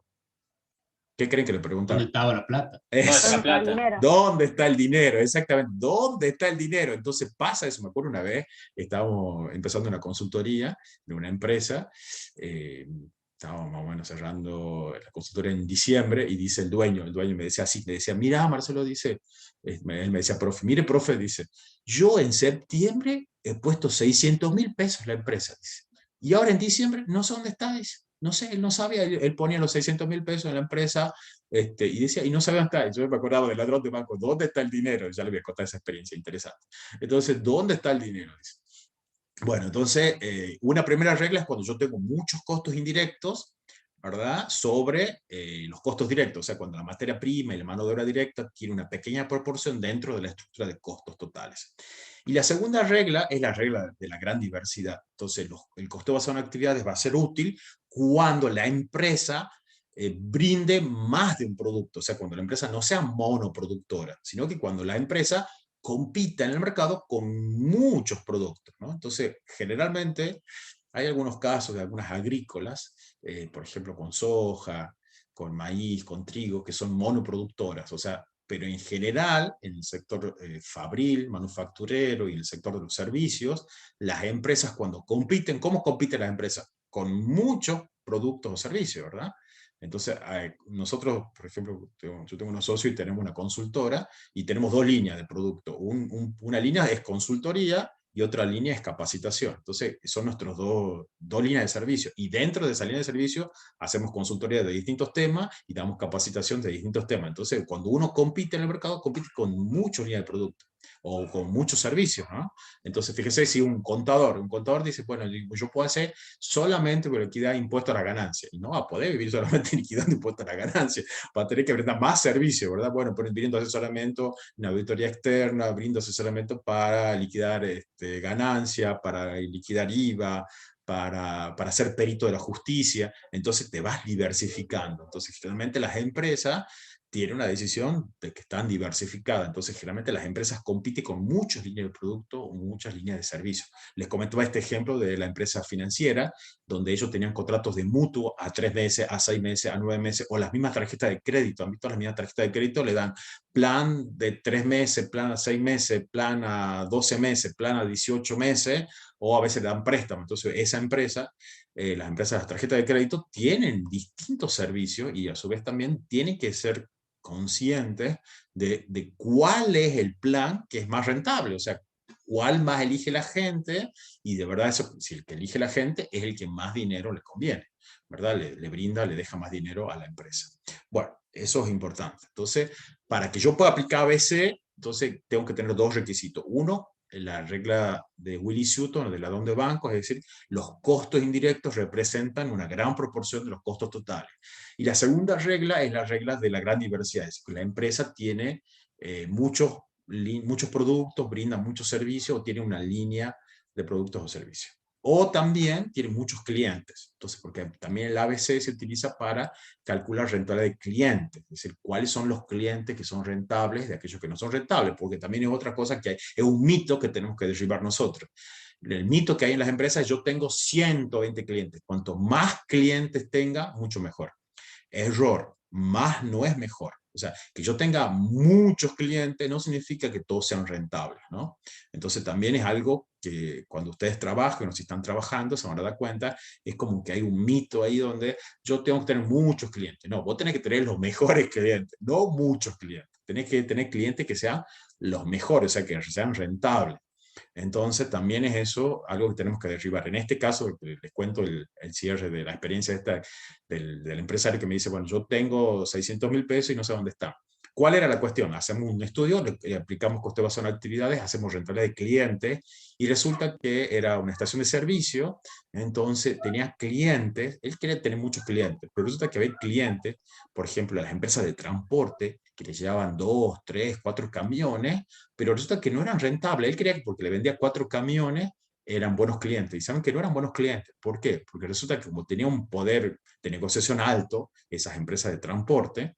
¿Qué creen que le preguntaron? ¿Dónde estaba la plata? ¿Dónde está el dinero? ¿Dónde está el dinero? Exactamente, ¿dónde está el dinero? Entonces pasa eso. Me acuerdo una vez, estábamos empezando una consultoría de una empresa, estábamos más o menos cerrando la consultoría en diciembre, y dice el dueño me decía así, me decía: mira, Marcelo, dice, él me decía: profe, mire, profe, dice, yo en septiembre he puesto 600.000 pesos en la empresa, dice, y ahora en diciembre no sé dónde está, dice. No sé, él no sabía, él ponía los 600.000 pesos en la empresa, y decía, y no sabía dónde está. Yo me acordaba del ladrón de banco: ¿dónde está el dinero? Ya le voy a contar esa experiencia interesante. Entonces, ¿dónde está el dinero? Dice. Bueno, entonces, una primera regla es cuando yo tengo muchos costos indirectos, ¿verdad?, sobre los costos directos, o sea, cuando la materia prima y la mano de obra directa tiene una pequeña proporción dentro de la estructura de costos totales. Y la segunda regla es la regla de la gran diversidad. Entonces, el costeo basado en actividades va a ser útil cuando la empresa brinde más de un producto, o sea, cuando la empresa no sea monoproductora, sino que cuando la empresa compita en el mercado con muchos productos, ¿no? Entonces, generalmente hay algunos casos de algunas agrícolas, por ejemplo, con soja, con maíz, con trigo, que son monoproductoras, o sea, pero en general, en el sector fabril, manufacturero y en el sector de los servicios, las empresas cuando compiten, ¿cómo compiten las empresas? Con muchos productos o servicios, ¿verdad? Entonces, nosotros, por ejemplo, yo tengo unos socios y tenemos una consultora y tenemos 2 líneas de producto. Una línea es consultoría y otra línea es capacitación. Entonces, son nuestros dos líneas de servicio. Y dentro de esa línea de servicio hacemos consultoría de distintos temas y damos capacitación de distintos temas. Entonces, cuando uno compite en el mercado, compite con muchas líneas de producto. o con muchos servicios, ¿no? Entonces, fíjese, si un contador dice, bueno, yo puedo hacer solamente con liquidar impuesto a la ganancia, y no va a poder vivir solamente liquidando impuesto a la ganancia, va a tener que brindar más servicios, ¿verdad? Bueno, brindo asesoramiento, una auditoría externa, brindo asesoramiento para liquidar ganancia, para liquidar IVA, para ser perito de la justicia, entonces te vas diversificando. Entonces, generalmente las empresas tienen una decisión de que están diversificadas, entonces generalmente las empresas compiten con muchas líneas de producto o muchas líneas de servicio. Les comentaba este ejemplo de la empresa financiera, donde ellos tenían contratos de mutuo a 3 meses, a 6 meses, a 9 meses, o las mismas tarjetas de crédito. Han visto las mismas tarjetas de crédito, le dan plan de 3 meses, plan a 6 meses, plan a 12 meses, plan a 18 meses, o a veces le dan préstamo. Entonces esa empresa, las empresas de las tarjetas de crédito tienen distintos servicios y a su vez también tienen que ser conscientes de cuál es el plan que es más rentable, o sea, cuál más elige la gente, y de verdad eso, si el que elige la gente es el que más dinero le conviene, ¿verdad? Le brinda, le deja más dinero a la empresa. Bueno, eso es importante. Entonces, para que yo pueda aplicar ABC, entonces tengo que tener dos requisitos. Uno, la regla de Willie Sutton, de la DON de bancos, es decir, los costos indirectos representan una gran proporción de los costos totales. Y la segunda regla es la regla de la gran diversidad, es decir, la empresa tiene muchos productos, brinda muchos servicios o tiene una línea de productos o servicios. O también tiene muchos clientes. Entonces, porque también el ABC se utiliza para calcular rentabilidad de clientes, es decir, cuáles son los clientes que son rentables de aquellos que no son rentables, porque también es otra cosa que es un mito que tenemos que derribar nosotros. El mito que hay en las empresas es yo tengo 120 clientes. Cuanto más clientes tenga, mucho mejor. Error, más no es mejor. O sea, que yo tenga muchos clientes no significa que todos sean rentables, ¿no? Entonces también es algo que cuando ustedes trabajan o si están trabajando se van a dar cuenta, es como que hay un mito ahí donde yo tengo que tener muchos clientes. No, vos tenés que tener los mejores clientes, no muchos clientes. Tenés que tener clientes que sean los mejores, o sea, que sean rentables. Entonces también es eso algo que tenemos que derribar. En este caso, les cuento el cierre de la experiencia del empresario que me dice, bueno, yo tengo 600.000 pesos y no sé dónde está. ¿Cuál era la cuestión? Hacemos un estudio, le aplicamos coste basado en actividades, hacemos rentabilidad de clientes y resulta que era una estación de servicio, entonces tenía clientes, él quería tener muchos clientes, pero resulta que había clientes, por ejemplo, las empresas de transporte, que le llevaban 2, 3, 4 camiones, pero resulta que no eran rentables. Él creía que porque le vendía 4 camiones eran buenos clientes. Y saben que no eran buenos clientes. ¿Por qué? Porque resulta que como tenía un poder de negociación alto, esas empresas de transporte,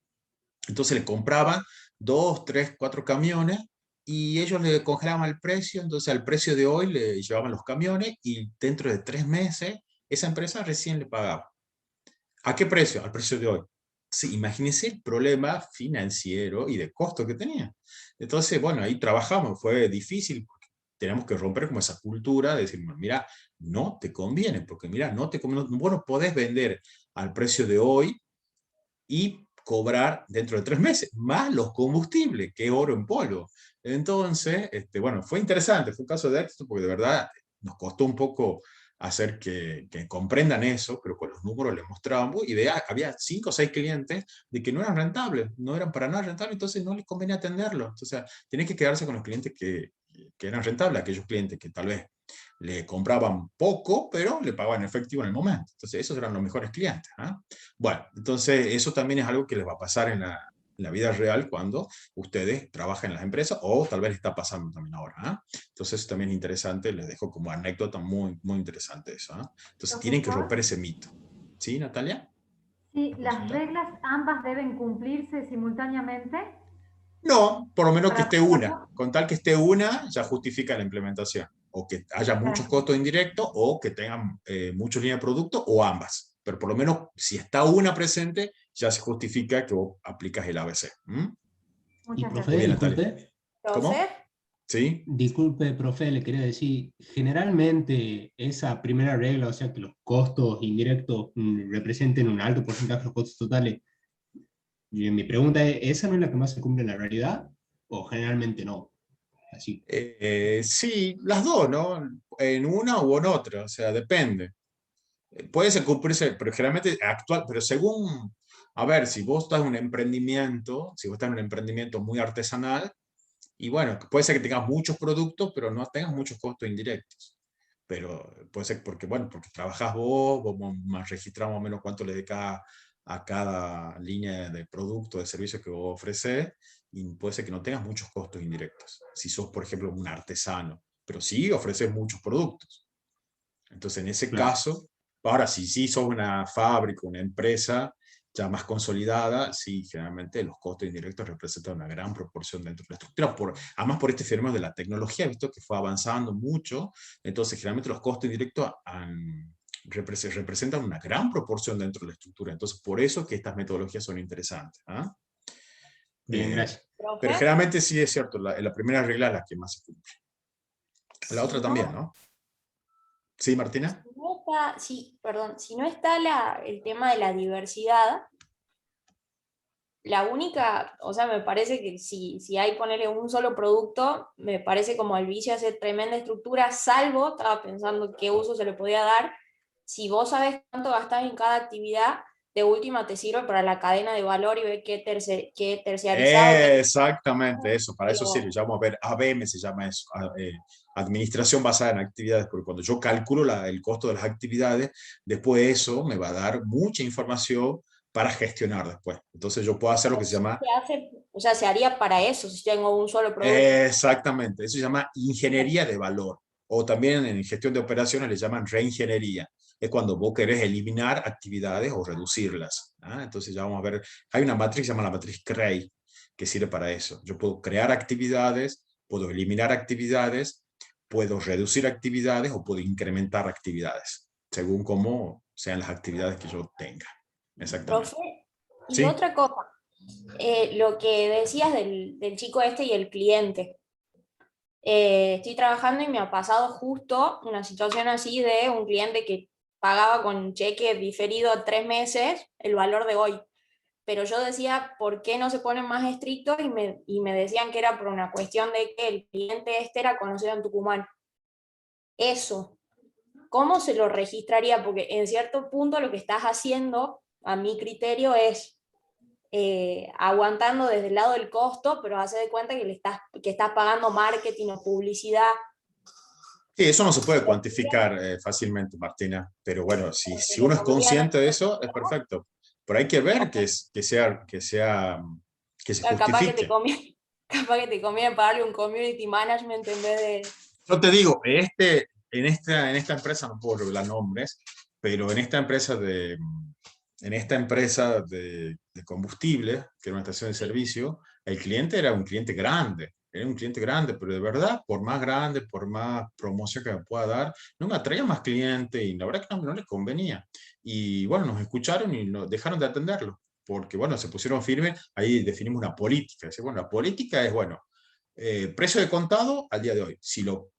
entonces le compraban 2, 3, 4 camiones y ellos le congelaban el precio. Entonces al precio de hoy le llevaban los camiones y dentro de 3 meses esa empresa recién le pagaba. ¿A qué precio? Al precio de hoy. Sí, imagínense el problema financiero y de costo que tenía. Entonces, bueno, ahí trabajamos, fue difícil, porque tenemos que romper como esa cultura de decir, mira, no te conviene, porque mira, no te conviene, vos no podés vender al precio de hoy y cobrar dentro de 3 meses, más los combustibles, que es oro en polvo. Entonces, bueno, fue interesante, fue un caso de éxito, porque de verdad nos costó un poco hacer que comprendan eso, pero con los números les mostrábamos, y había 5 o 6 clientes de que no eran rentables, no eran para nada rentables, entonces no les convenía atenderlos. Entonces, tienen que quedarse con los clientes que eran rentables, aquellos clientes que tal vez le compraban poco, pero le pagaban en efectivo en el momento. Entonces, esos eran los mejores clientes. ¿Eh? Bueno, entonces eso también es algo que les va a pasar en la vida real cuando ustedes trabajan en las empresas, o tal vez les está pasando también ahora. ¿eh? Entonces eso también es interesante, les dejo como anécdota muy, muy interesante eso. ¿eh? Entonces tienen que romper ese mito. ¿Sí, Natalia? Sí, ¿las reglas ambas deben cumplirse simultáneamente? No, por lo menos que Para esté una. Con tal que esté una, ya justifica la implementación. O que haya muchos costos indirectos, o que tengan muchos líneas de producto, o ambas. Pero por lo menos, si está una presente, ya se justifica que vos aplicas el ABC. ¿Mm? Y profe, Muy bien, disculpe. ¿Cómo? ¿Sí? Disculpe, profe, le quería decir, generalmente esa primera regla, o sea, que los costos indirectos representen un alto porcentaje de los costos totales, y mi pregunta es, ¿esa no es la que más se cumple en la realidad? ¿O generalmente no? Así. Sí, las dos, ¿no? En una u en otra, o sea, depende. Puede ser cumplirse, pero generalmente actual, pero según, a ver, si vos estás en un emprendimiento, si vos estás en un emprendimiento muy artesanal, Y bueno, puede ser que tengas muchos productos, pero no tengas muchos costos indirectos. Pero puede ser porque, bueno, porque trabajas vos más registramos más o menos cuánto le dedicas a cada línea de producto, de servicio que vos ofreces, y puede ser que no tengas muchos costos indirectos. Si sos, por ejemplo, un artesano, pero sí ofreces muchos productos. Entonces, en ese Claro. caso, ahora, si sí sos una fábrica, una empresa ya más consolidada, sí, generalmente los costos indirectos representan una gran proporción dentro de la estructura, además por este fenómeno de la tecnología, visto que fue avanzando mucho, entonces generalmente los costos indirectos representan una gran proporción dentro de la estructura, entonces por eso que estas metodologías son interesantes. ¿Ah? Bien, gracias. Pero Profe, generalmente sí es cierto, la primera regla es la que más se cumple. La otra si también, no, ¿no? ¿Sí, Martina? no está, sí, perdón, si no está el tema de la diversidad, la única, o sea, me parece que si hay ponerle un solo producto, me parece como el vicio hacer tremenda estructura, salvo, estaba pensando qué uso se le podía dar, si vos sabes cuánto gastás en cada actividad, de última te sirve para la cadena de valor y ver qué terciarizado, Exactamente, eso, para eso sirve. pero Ya vamos a ver, ABM se llama eso, Administración Basada en Actividades, porque cuando yo calculo el costo de las actividades, después eso me va a dar mucha información para gestionar después. Entonces yo puedo hacer lo que se llama, se hace, o sea, se haría para eso si tengo un solo producto. exactamente, eso se llama ingeniería de valor, o también en gestión de operaciones le llaman reingeniería. Es cuando vos querés eliminar actividades o reducirlas. ¿Ah? Entonces ya vamos a ver, hay una matriz que se llama la matriz CREI, que sirve para eso. Yo puedo crear actividades, puedo eliminar actividades, puedo reducir actividades o puedo incrementar actividades, según cómo sean las actividades que yo tenga. Exactamente. Profe, y ¿Sí? otra cosa, lo que decías del chico este y el cliente. Estoy trabajando y me ha pasado justo una situación así de un cliente que pagaba con cheque diferido a 3 meses el valor de hoy. Pero yo decía, ¿por qué no se ponen más estrictos? Y me decían que era por una cuestión de que el cliente este era conocido en Tucumán. Eso, ¿cómo se lo registraría? Porque en cierto punto lo que estás haciendo, a mi criterio, es aguantando desde el lado del costo, pero hace de cuenta que estás pagando marketing o publicidad. Sí, eso no se puede cuantificar fácilmente, Martina, pero bueno, si Le uno es pondrían consciente de eso, es perfecto. Pero hay que ver que se capaz que te justifique. conviene, capaz que te conviene pagarle un community management en vez de... Yo te digo, en esta empresa, no puedo revelar nombres, pero en esta empresa de combustible, que era una estación de servicio, el cliente era un cliente grande. Era un cliente grande, pero de verdad, por más grande, por más promoción que me pueda dar, no me atraía más cliente y la verdad que no les convenía. Y bueno, nos escucharon y nos dejaron de atenderlo, porque bueno, se pusieron firmes, ahí definimos una política. Bueno, la política es, bueno, precio de contado al día de hoy. Si lo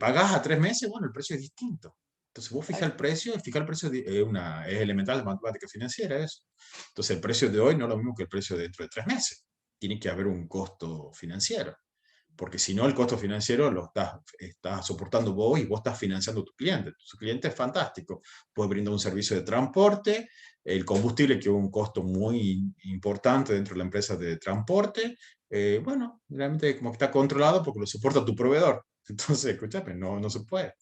pagás a 3 meses, bueno, el precio es distinto. Entonces vos fija el precio, es elemental de matemática financiera eso. Entonces el precio de hoy no es lo mismo que el precio dentro de 3 meses. Tiene que haber un costo financiero, porque si no el costo financiero lo estás soportando vos y vos estás financiando a tu cliente. Tu cliente es fantástico, puede brindar un servicio de transporte, el combustible que es un costo muy importante dentro de la empresa de transporte, bueno, realmente como que está controlado porque lo soporta tu proveedor. Entonces, escúchame, no se puede.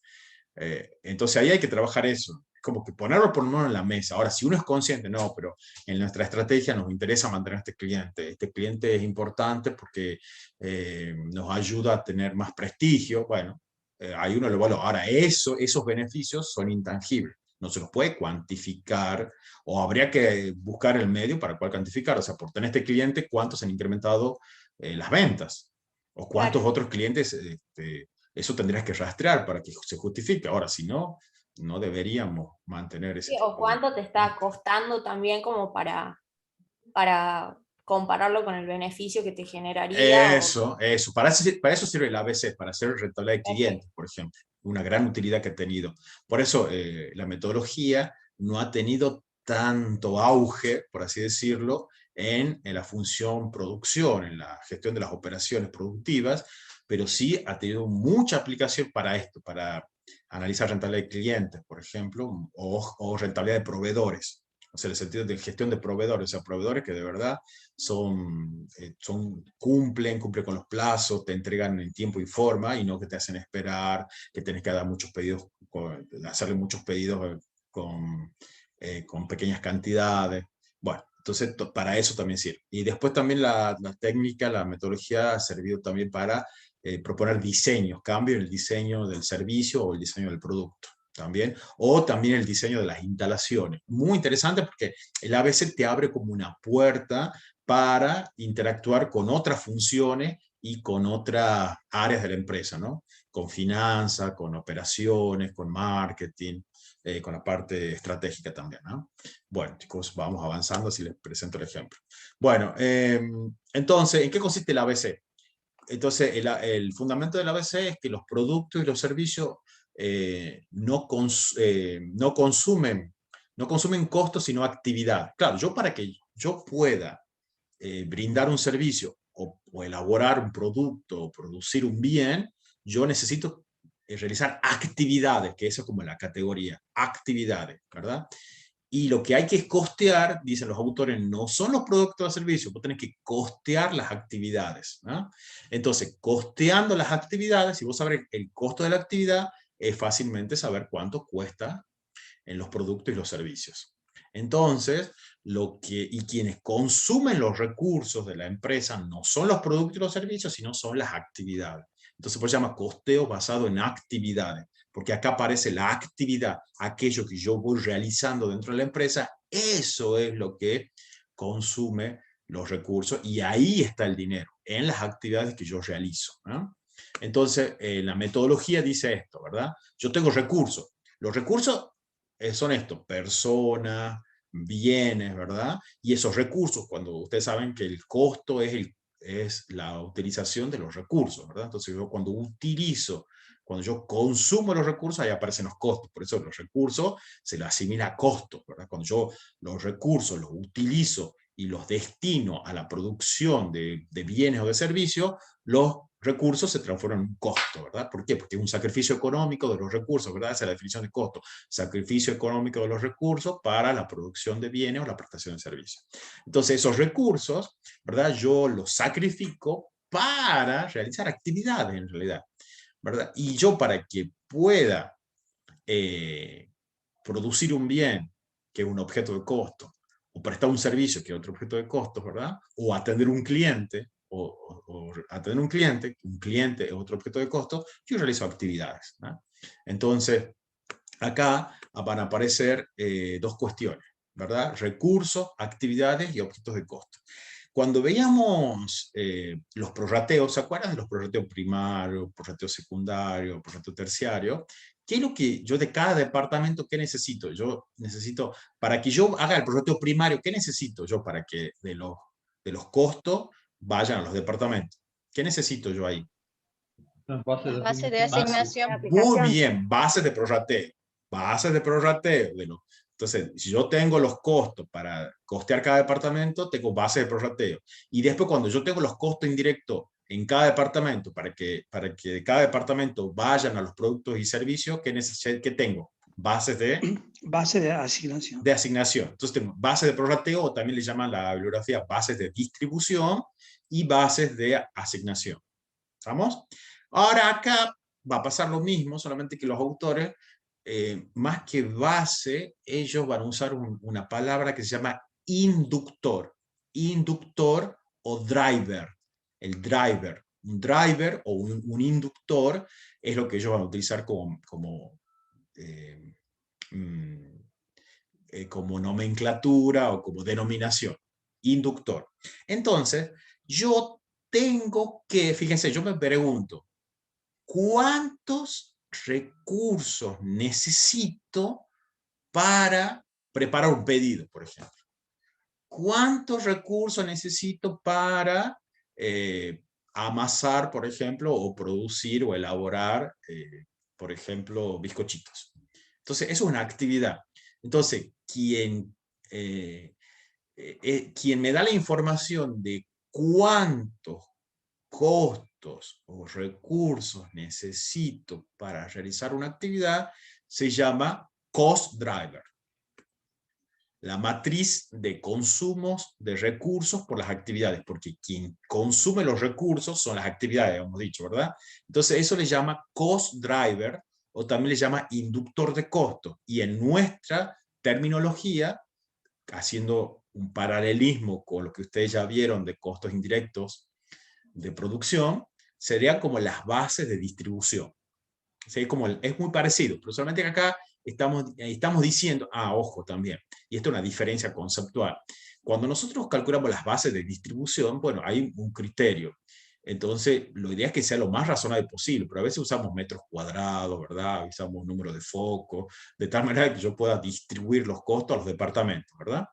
Entonces ahí hay que trabajar eso, como que ponerlo por lo menos en la mesa. Ahora, si uno es consciente, no, pero en nuestra estrategia nos interesa mantener a este cliente. Este cliente es importante porque nos ayuda a tener más prestigio. Bueno, ahí uno lo valora. Ahora, esos beneficios son intangibles. No se los puede cuantificar o habría que buscar el medio para poder cuantificar. O sea, por tener este cliente, ¿cuántos han incrementado las ventas? ¿O cuántos Claro. otros clientes eso tendrías que rastrear para que se justifique. Ahora, si no, no deberíamos mantener ese O tipo de... cuánto te está costando también como para compararlo con el beneficio que te generaría. Eso. Para eso sirve el ABC, para hacer rentabilidad de Perfecto. clientes, por ejemplo. Una gran utilidad que ha tenido. Por eso la metodología no ha tenido tanto auge, por así decirlo, en la función producción, en la gestión de las operaciones productivas, pero sí ha tenido mucha aplicación para esto, para analizar rentabilidad de clientes, por ejemplo, o rentabilidad de proveedores. o sea, en el sentido de gestión de proveedores, o sea, proveedores que de verdad cumplen con los plazos, te entregan en tiempo y forma, y no que te hacen esperar, que tenés que dar muchos pedidos, hacerle muchos pedidos con pequeñas cantidades. Bueno, entonces para eso también sirve. Y después también la técnica, la metodología ha servido también para proponer diseños, cambios en el diseño del servicio o el diseño del producto también, o también el diseño de las instalaciones. Muy interesante porque el ABC te abre como una puerta para interactuar con otras funciones y con otras áreas de la empresa, ¿no? Con finanzas, con operaciones, con marketing, con la parte estratégica también, ¿no? Bueno, chicos, vamos avanzando si les presento el ejemplo. Bueno, entonces, ¿en qué consiste el ABC? Entonces, el fundamento del ABC es que los productos y los servicios no consumen costos, sino actividad. Claro, para que yo pueda brindar un servicio o elaborar un producto o producir un bien, yo necesito realizar actividades, que eso es como la categoría, actividades, ¿verdad? Y lo que hay que costear, dicen los autores, no son los productos o servicios, vos tenés que costear las actividades, ¿no? Entonces, costeando las actividades, si vos sabés el costo de la actividad, es fácilmente saber cuánto cuesta en los productos y los servicios. Entonces, quienes consumen los recursos de la empresa no son los productos y los servicios, sino son las actividades. Entonces, por eso se llama costeo basado en actividades, porque acá aparece la actividad, aquello que yo voy realizando dentro de la empresa, eso es lo que consume los recursos, y ahí está el dinero, en las actividades que yo realizo, ¿no? Entonces, la metodología dice esto, ¿verdad? Yo tengo recursos. Los recursos son estos, personas, bienes, ¿verdad? Y esos recursos, cuando ustedes saben que el costo es la utilización de los recursos, ¿verdad? Entonces cuando yo consumo los recursos, ahí aparecen los costos. Por eso los recursos se los asimila a costos, ¿verdad? Cuando yo los recursos los utilizo y los destino a la producción de bienes o de servicios, los recursos se transforman en un costo, ¿verdad? ¿Por qué? Porque es un sacrificio económico de los recursos, ¿verdad? Esa es la definición de costo. Sacrificio económico de los recursos para la producción de bienes o la prestación de servicios. Entonces, esos recursos, ¿verdad? Yo los sacrifico para realizar actividades, en realidad, ¿verdad? Y yo, para que pueda producir un bien, que es un objeto de costo, o prestar un servicio, que es otro objeto de costo, ¿verdad? O atender un cliente, un cliente es otro objeto de costo, yo realizo actividades, ¿no? Entonces, acá van a aparecer dos cuestiones, ¿verdad? Recursos, actividades y objetos de costo. Cuando veíamos los prorrateos, ¿se acuerdan de los prorrateos primarios, prorrateos secundarios, prorrateos terciarios? ¿Qué es lo que yo de cada departamento, qué necesito? Yo necesito, para que yo haga el prorrateo primario, ¿qué necesito yo para que de los costos vayan a los departamentos? ¿Qué necesito yo ahí? Las bases de Base de asignación. asignación. Muy bien, bases de prorrateo. Bases de prorrateo. Entonces, si yo tengo los costos para costear cada departamento, tengo bases de prorrateo. Y después, cuando yo tengo los costos indirectos en cada departamento, para que de cada departamento vayan a los productos y servicios, ¿qué tengo? Bases de... Base de asignación. De asignación. Entonces, tengo bases de prorrateo, o también le llaman la bibliografía bases de distribución y bases de asignación. ¿Estamos? Ahora acá va a pasar lo mismo, solamente que los autores, más que base, ellos van a usar una palabra que se llama inductor. Inductor o driver. El driver. Un driver o un inductor es lo que ellos van a utilizar como nomenclatura o como denominación. Inductor. Entonces, yo tengo que, fíjense, yo me pregunto, ¿cuántos recursos necesito para preparar un pedido, por ejemplo? ¿Cuántos recursos necesito para amasar, por ejemplo, o producir o elaborar, por ejemplo, bizcochitos? Entonces, eso es una actividad. Entonces, quien me da la información de cuántos costos o recursos necesito para realizar una actividad se llama cost driver. la matriz de consumos de recursos por las actividades, porque quien consume los recursos son las actividades, hemos dicho, ¿verdad? Entonces eso le llama cost driver, o también le llama inductor de costo, y en nuestra terminología, haciendo un paralelismo con lo que ustedes ya vieron de costos indirectos de producción, serían como las bases de distribución. ¿Sí? Es muy parecido, pero solamente que acá estamos diciendo, ojo también, y esto es una diferencia conceptual. Cuando nosotros calculamos las bases de distribución, bueno, hay un criterio. Entonces, la idea es que sea lo más razonable posible, pero a veces usamos metros cuadrados, ¿verdad? Usamos número de focos, de tal manera que yo pueda distribuir los costos a los departamentos, ¿verdad?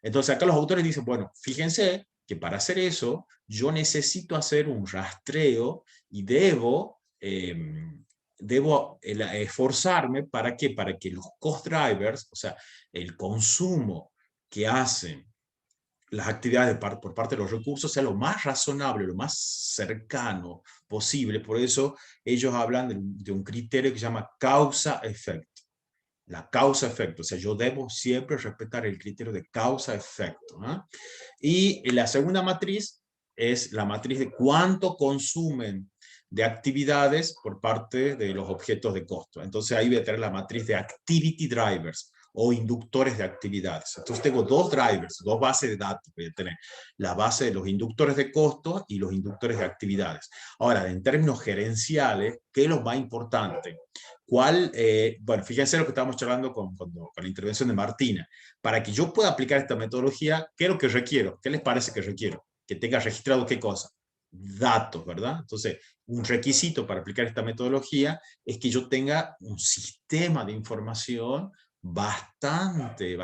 Entonces, acá los autores dicen, bueno, fíjense que para hacer eso, yo necesito hacer un rastreo y debo esforzarme ¿para qué? Para que los cost drivers, o sea, el consumo que hacen las actividades por parte de los recursos sea lo más razonable, lo más cercano posible. Por eso ellos hablan de un criterio que se llama causa-efecto. La causa-efecto, o sea, yo debo siempre respetar el criterio de causa-efecto, ¿no? Y la segunda matriz es la matriz de cuánto consumen de actividades por parte de los objetos de costo. Entonces ahí voy a tener la matriz de activity drivers o inductores de actividades. Entonces tengo dos drivers, dos bases de datos. Voy a tener la base de los inductores de costo y los inductores de actividades. Ahora, en términos gerenciales, ¿qué es lo más importante? Bueno, fíjense lo que estábamos charlando con la intervención de Martina. Para que yo pueda aplicar esta metodología, ¿qué es lo que requiero? ¿Qué les parece que requiero? Que tenga registrado qué cosa. Datos, ¿verdad? Entonces, un requisito para aplicar esta metodología es que yo tenga un sistema de información bastante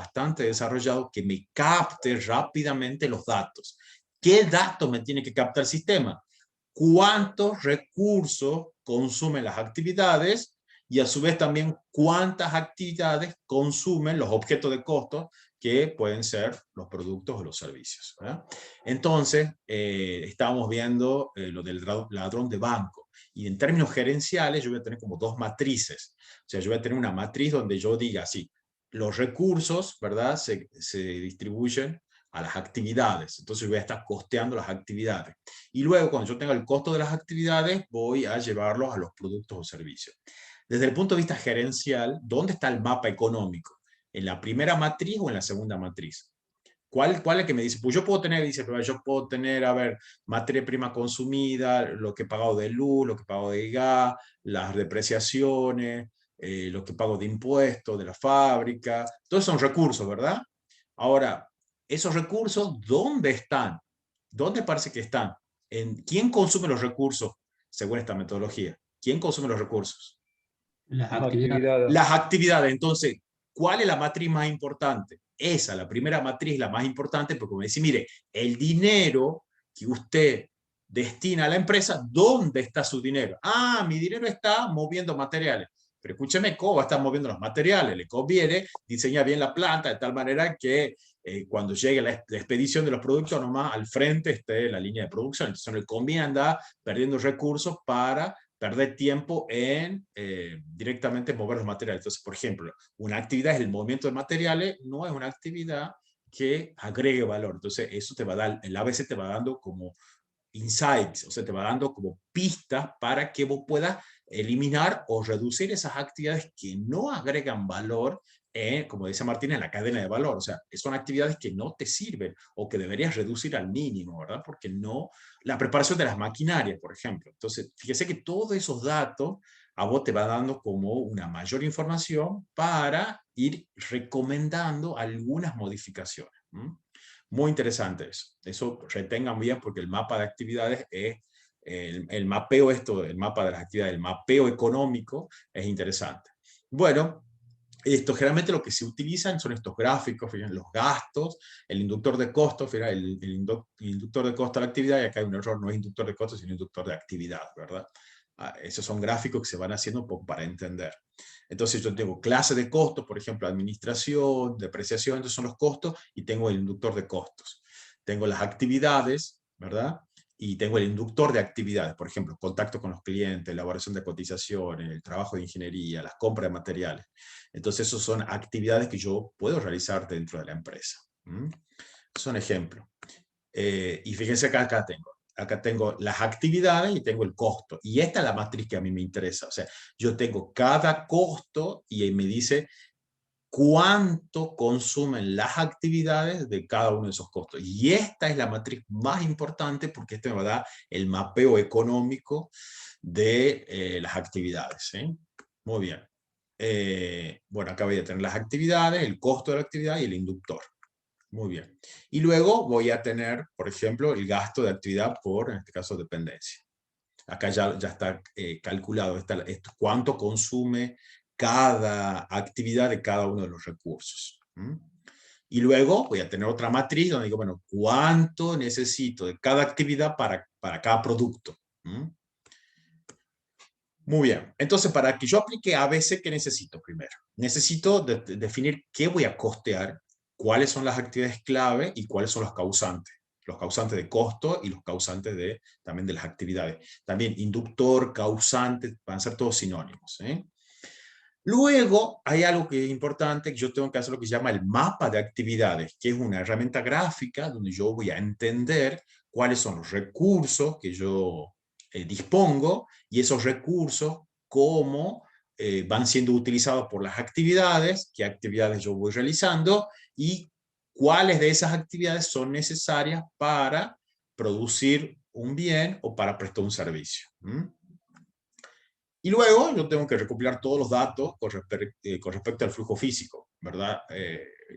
desarrollado que me capte rápidamente los datos. ¿Qué datos me tiene que captar el sistema? ¿Cuántos recursos consumen las actividades? Y a su vez también cuántas actividades consumen los objetos de costo, que pueden ser los productos o los servicios, ¿verdad? Entonces, estábamos viendo lo del ladrón de banco. Y en términos gerenciales, yo voy a tener como dos matrices. O sea, yo voy a tener una matriz donde yo diga, sí, los recursos, ¿verdad? Se distribuyen a las actividades. Entonces voy a estar costeando las actividades. Y luego, cuando yo tenga el costo de las actividades, voy a llevarlos a los productos o servicios. Desde el punto de vista gerencial, ¿dónde está el mapa económico? ¿En la primera matriz o en la segunda matriz? ¿Cuál es el que me dice? Pues yo puedo tener, yo puedo tener, a ver, materia prima consumida, lo que he pagado de luz, lo que he pagado de gas, las depreciaciones, lo que pago de impuestos de la fábrica. Todos son recursos, ¿verdad? Ahora, esos recursos, ¿dónde están? ¿Dónde parece que están? ¿Quién consume los recursos según esta metodología? ¿Quién consume los recursos? Las actividades. Las actividades. Entonces, ¿cuál es la matriz más importante? Esa, la primera matriz, la más importante, porque me dice, mire, el dinero que usted destina a la empresa, ¿dónde está su dinero? Mi dinero está moviendo materiales. Pero escúcheme, ¿cómo va a estar moviendo los materiales? Le conviene diseñar bien la planta de tal manera que cuando llegue la expedición de los productos, nomás al frente esté la línea de producción. Entonces no le conviene andar perdiendo recursos para perder tiempo en directamente mover los materiales. Entonces, por ejemplo, una actividad es el movimiento de materiales, no es una actividad que agregue valor. Entonces, eso te va a dar, el ABC te va dando como insights, o sea, te va dando como pistas para que vos puedas eliminar o reducir esas actividades que no agregan valor, como dice Martín, en la cadena de valor. O sea, son actividades que no te sirven o que deberías reducir al mínimo, ¿verdad? Porque no, la preparación de las maquinarias, por ejemplo. Entonces, fíjese que todos esos datos a vos te va dando como una mayor información para ir recomendando algunas modificaciones. Muy interesante eso. Eso retengan bien porque el mapa de actividades es el mapeo, el mapa de las actividades, el mapeo económico es interesante. Bueno, generalmente lo que se utilizan son estos gráficos, fíjense, los gastos, el inductor de costos, el inductor de costo de la actividad, y acá hay un error, no es inductor de costos, sino inductor de actividad, ¿verdad? Esos son gráficos que se van haciendo para entender. Entonces yo tengo clase de costos, por ejemplo, administración, depreciación, entonces son los costos, y tengo el inductor de costos. Tengo las actividades, ¿verdad? y tengo el inductor de actividades, por ejemplo, contacto con los clientes, elaboración de cotizaciones, el trabajo de ingeniería, las compras de materiales. Entonces, esas son actividades que yo puedo realizar dentro de la empresa. Son ejemplos. Y fíjense que acá tengo las actividades y tengo el costo. Y esta es la matriz que a mí me interesa. O sea, yo tengo cada costo y ahí me dice cuánto consumen las actividades de cada uno de esos costos. Y esta es la matriz más importante porque este me va a dar el mapeo económico de las actividades. ¿Sí? Muy bien. Bueno, acá voy a tener las actividades, el costo de la actividad y el inductor. Muy bien. Y luego voy a tener, por ejemplo, el gasto de actividad por, en este caso, dependencia. Acá ya está calculado esto, cuánto consume cada actividad de cada uno de los recursos. Y luego voy a tener otra matriz donde digo, bueno, ¿cuánto necesito de cada actividad para cada producto? Muy bien. Entonces, para que yo aplique ABC, ¿qué necesito primero? Necesito definir qué voy a costear, cuáles son las actividades clave y cuáles son los causantes de costo y los causantes también de las actividades. También inductor, causante, van a ser todos sinónimos. Luego hay algo que es importante, que yo tengo que hacer lo que se llama el mapa de actividades, que es una herramienta gráfica donde yo voy a entender cuáles son los recursos que yo dispongo y esos recursos cómo van siendo utilizados por las actividades, qué actividades yo voy realizando y cuáles de esas actividades son necesarias para producir un bien o para prestar un servicio. Y luego yo tengo que recopilar todos los datos con respecto al flujo físico, ¿verdad?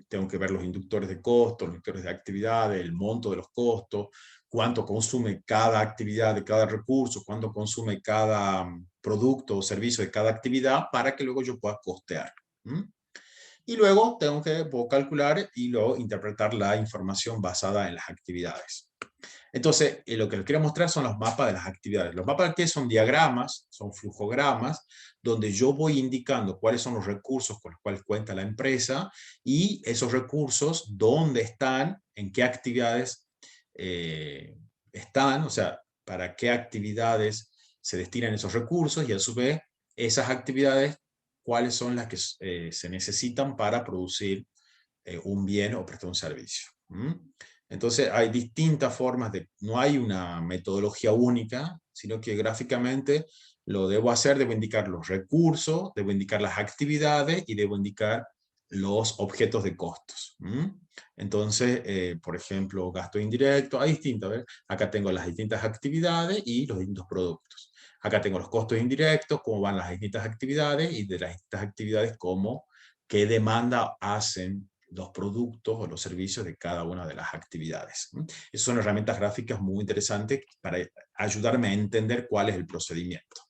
Tengo que ver los inductores de costo, los inductores de actividades, el monto de los costos, cuánto consume cada actividad de cada recurso, cuánto consume cada producto o servicio de cada actividad para que luego yo pueda costear. Y luego tengo que calcular y luego interpretar la información basada en las actividades. Entonces, lo que les quiero mostrar son los mapas de las actividades. Los mapas que son diagramas, son flujogramas, donde yo voy indicando cuáles son los recursos con los cuales cuenta la empresa y esos recursos, dónde están, en qué actividades están, o sea, para qué actividades se destinan esos recursos y a su vez esas actividades, cuáles son las que se necesitan para producir un bien o prestar un servicio. Entonces hay distintas formas no hay una metodología única, sino que gráficamente lo debo hacer, debo indicar los recursos, debo indicar las actividades y debo indicar los objetos de costos. Entonces, por ejemplo, gasto indirecto, hay distintas, ¿ves? Acá tengo las distintas actividades y los distintos productos. Acá tengo los costos indirectos, cómo van las distintas actividades y de las distintas actividades, qué demanda hacen los productos o los servicios de cada una de las actividades. Esas son herramientas gráficas muy interesantes para ayudarme a entender cuál es el procedimiento.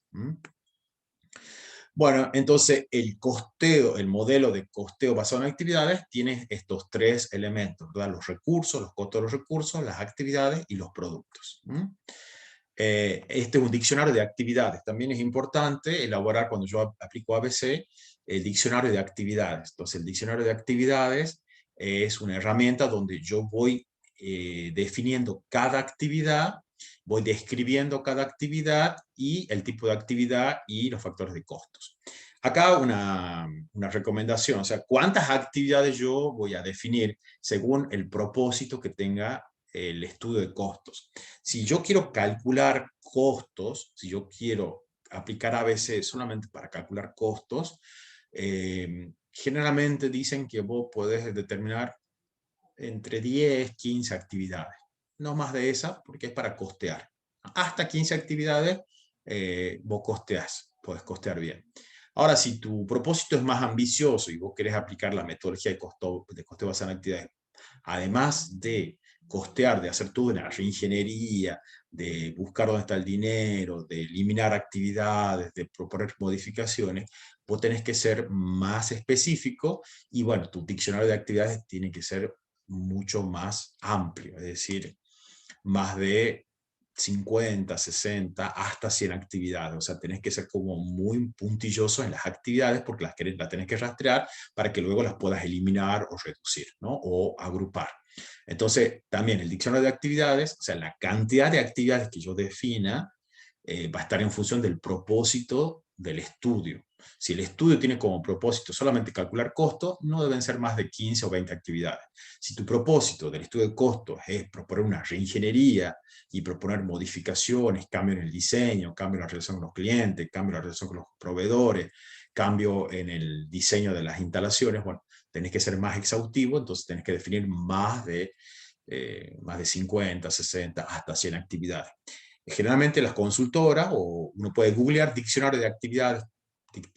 Bueno, entonces el modelo de costeo basado en actividades tiene estos tres elementos, ¿verdad? Los recursos, los costos de los recursos, las actividades y los productos. Este es un diccionario de actividades. También es importante elaborar, cuando yo aplico ABC, el diccionario de actividades. Entonces, el diccionario de actividades es una herramienta donde yo voy definiendo cada actividad, voy describiendo cada actividad y el tipo de actividad y los factores de costos. Acá una recomendación, o sea, cuántas actividades yo voy a definir según el propósito que tenga el estudio de costos. Si yo quiero calcular costos, si yo quiero aplicar ABC solamente para calcular costos, generalmente dicen que vos podés determinar entre 10, 15 actividades. No más de esa, porque es para costear. Hasta 15 actividades vos podés costear bien. Ahora, si tu propósito es más ambicioso y vos querés aplicar la metodología de costeo basado en actividades, además de costear, de hacer toda una reingeniería, de buscar dónde está el dinero, de eliminar actividades, de proponer modificaciones, vos tenés que ser más específico y bueno, tu diccionario de actividades tiene que ser mucho más amplio, es decir, más de 50, 60, hasta 100 actividades. O sea, tenés que ser como muy puntilloso en las actividades porque las tenés que rastrear para que luego las puedas eliminar o reducir, ¿no? O agrupar. Entonces, también el diccionario de actividades, o sea, la cantidad de actividades que yo defina, va a estar en función del propósito del estudio. Si el estudio tiene como propósito solamente calcular costos, no deben ser más de 15 o 20 actividades. Si tu propósito del estudio de costos es proponer una reingeniería y proponer modificaciones, cambio en el diseño, cambio en la relación con los clientes, cambio en la relación con los proveedores, cambio en el diseño de las instalaciones, bueno, tenés que ser más exhaustivo, entonces tenés que definir más de 50, 60, hasta 100 actividades. Generalmente las consultoras, o uno puede googlear diccionario de actividades,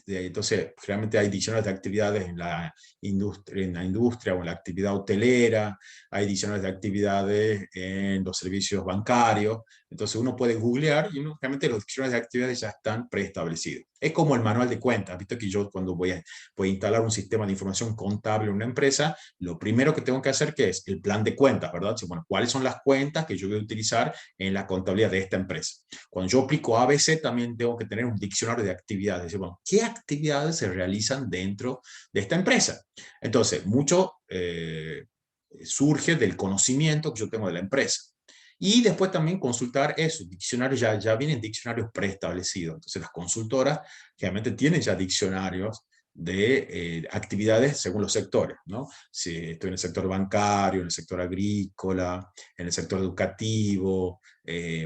entonces generalmente hay diccionarios de actividades en la industria o en la actividad hotelera, hay diccionarios de actividades en los servicios bancarios, entonces uno puede googlear y realmente los diccionarios de actividades ya están preestablecidos. Es como el manual de cuentas, visto que yo cuando voy a instalar un sistema de información contable en una empresa, lo primero que tengo que hacer que es el plan de cuentas, ¿verdad? Bueno, ¿cuáles son las cuentas que yo voy a utilizar en la contabilidad de esta empresa? Cuando yo aplico ABC también tengo que tener un diccionario de actividades, decir, bueno, ¿qué actividades se realizan dentro de esta empresa? Entonces, mucho surge del conocimiento que yo tengo de la empresa. Y después también consultar eso, diccionarios, ya vienen diccionarios preestablecidos. Entonces las consultoras generalmente tienen ya diccionarios de actividades según los sectores, ¿no? Si estoy en el sector bancario, en el sector agrícola, en el sector educativo,